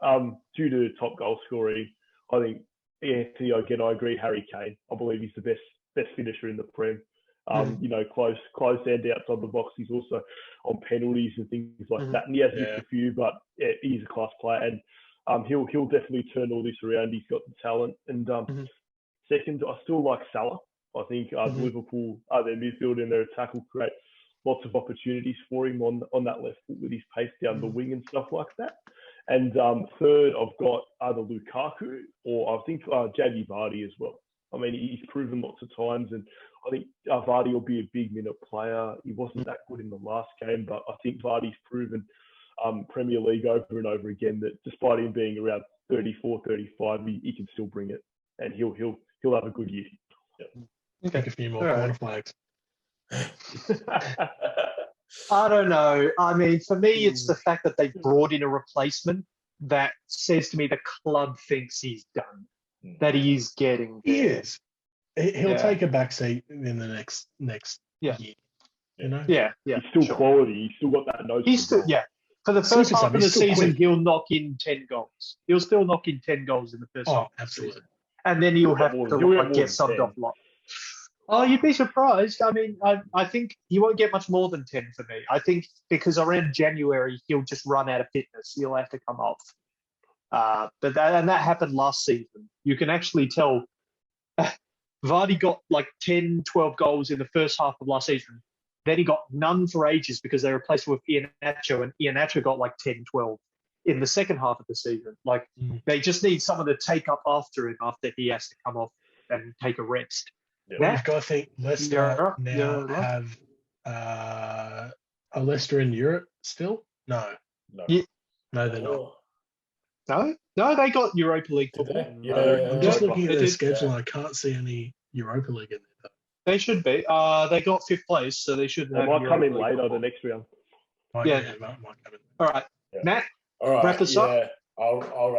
due to top goal scoring, I think Anthony, again, I agree, Harry Kane. I believe he's the best finisher in the Prem. Close hand outside the box. He's also on penalties and things like that. And he has missed a few, but he's a class player, and he'll definitely turn all this around. He's got the talent. And second, I still like Salah. I think Liverpool, their midfield and their attack will create lots of opportunities for him on that left foot with his pace down the wing and stuff like that. And third, I've got either Lukaku or I think JB Vardy as well. I mean, he's proven lots of times, and I think Vardy will be a big minute player. He wasn't that good in the last game, but I think Vardy's proven Premier League over and over again that despite him being around 34, 35, he can still bring it, and he'll have a good year. Yep. Take a few more corner flags. I don't know. I mean, for me, it's the fact that they brought in a replacement that says to me the club thinks he's done, that he is getting there. He is. He'll take a back seat in the next year. You know? Yeah. He's still quality. He's still got that nose. He's still, For the first half of the season, he'll knock in 10 goals. He'll still knock in 10 goals in the first half of the season. And then he'll have to get subbed off a lot. Oh, you'd be surprised. I mean, I think he won't get much more than 10 for me. I think because around January, he'll just run out of fitness. He'll have to come off. But that happened last season. You can actually tell Vardy got like 10, 12 goals in the first half of last season. Then he got none for ages because they replaced him with Iheanacho, and Iheanacho got like 10, 12 in the second half of the season. Like they just need someone to take up after him after he has to come off and take a rest. Well, you've got to think Leicester have are Leicester in Europe still? No. Yeah. No, they're not. No, they got Europa League football. I'm just looking at their schedule. I can't see any Europa League in there. They should be. They got 5th place, so they should. They might come in later the next round. Might come in. All right, Matt. All right, wrap us up. I'll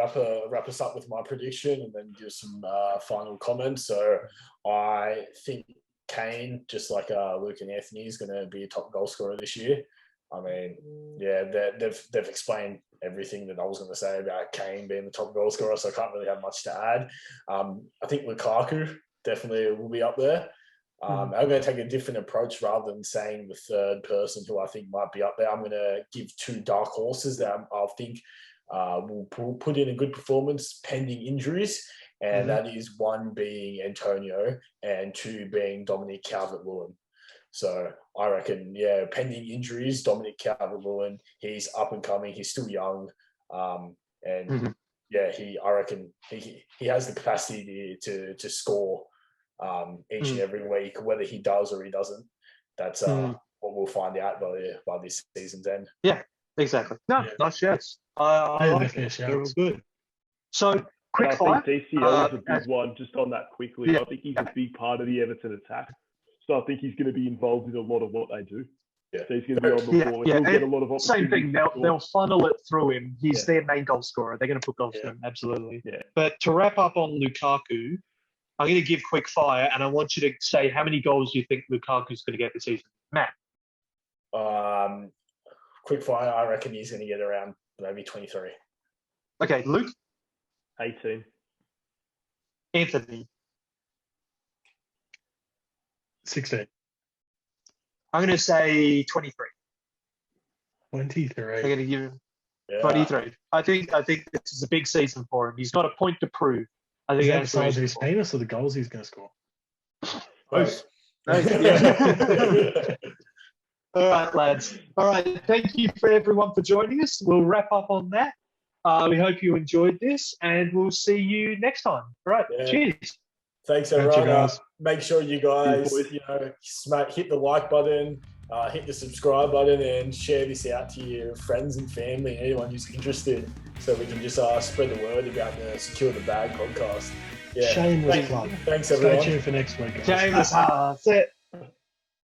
wrap us up with my prediction and then give some final comments. So I think Kane, just like Luke and Anthony, is going to be a top goal scorer this year. I mean, yeah, they've explained everything that I was going to say about Kane being the top goal scorer, so I can't really have much to add. I think Lukaku definitely will be up there. I'm going to take a different approach rather than saying the third person who I think might be up there. I'm going to give 2 dark horses that I think will put in a good performance pending injuries, and that is 1 being Antonio and 2 being Dominic Calvert-Lewin. So I reckon, yeah, pending injuries, Dominic Calvert-Lewin, he's up and coming. He's still young, and yeah, I reckon he has the capacity to score each and every week. Whether he does or he doesn't, that's what we'll find out by this season's end. Yeah, exactly. No, nice shouts. I like it. They're all good. So, quick fire. I think DCL is a big one. Just on that quickly, I think he's a big part of the Everton attack. So I think he's going to be involved in a lot of what they do. Yeah. So he's going to be on the ball. He'll get a lot of opportunities. Same thing. They'll funnel it through him. He's their main goal scorer. They're going to put goals through him. Absolutely. Yeah. But to wrap up on Lukaku, I'm going to give quick fire, and I want you to say how many goals you think Lukaku's going to get this season. Matt. Quick fire, I reckon he's going to get around maybe 23. Okay, Luke. 18. Anthony. 16. I'm going to say 23. 23. I'm going to give him 23. I think this is a big season for him. He's got a point to prove. I think that's the size of his penis or the goals he's going to score? Both. All right, lads. All right. Thank you for everyone for joining us. We'll wrap up on that. We hope you enjoyed this, and we'll see you next time. All right. Yeah. Cheers. Thanks, everyone. Make sure you guys, hit the like button, hit the subscribe button, and share this out to your friends and family, anyone who's interested, so we can just spread the word about the Secure the Bag podcast. Yeah. Shameless plug. Thanks, everyone. Stay tuned for next week, guys. Shameless. That's it.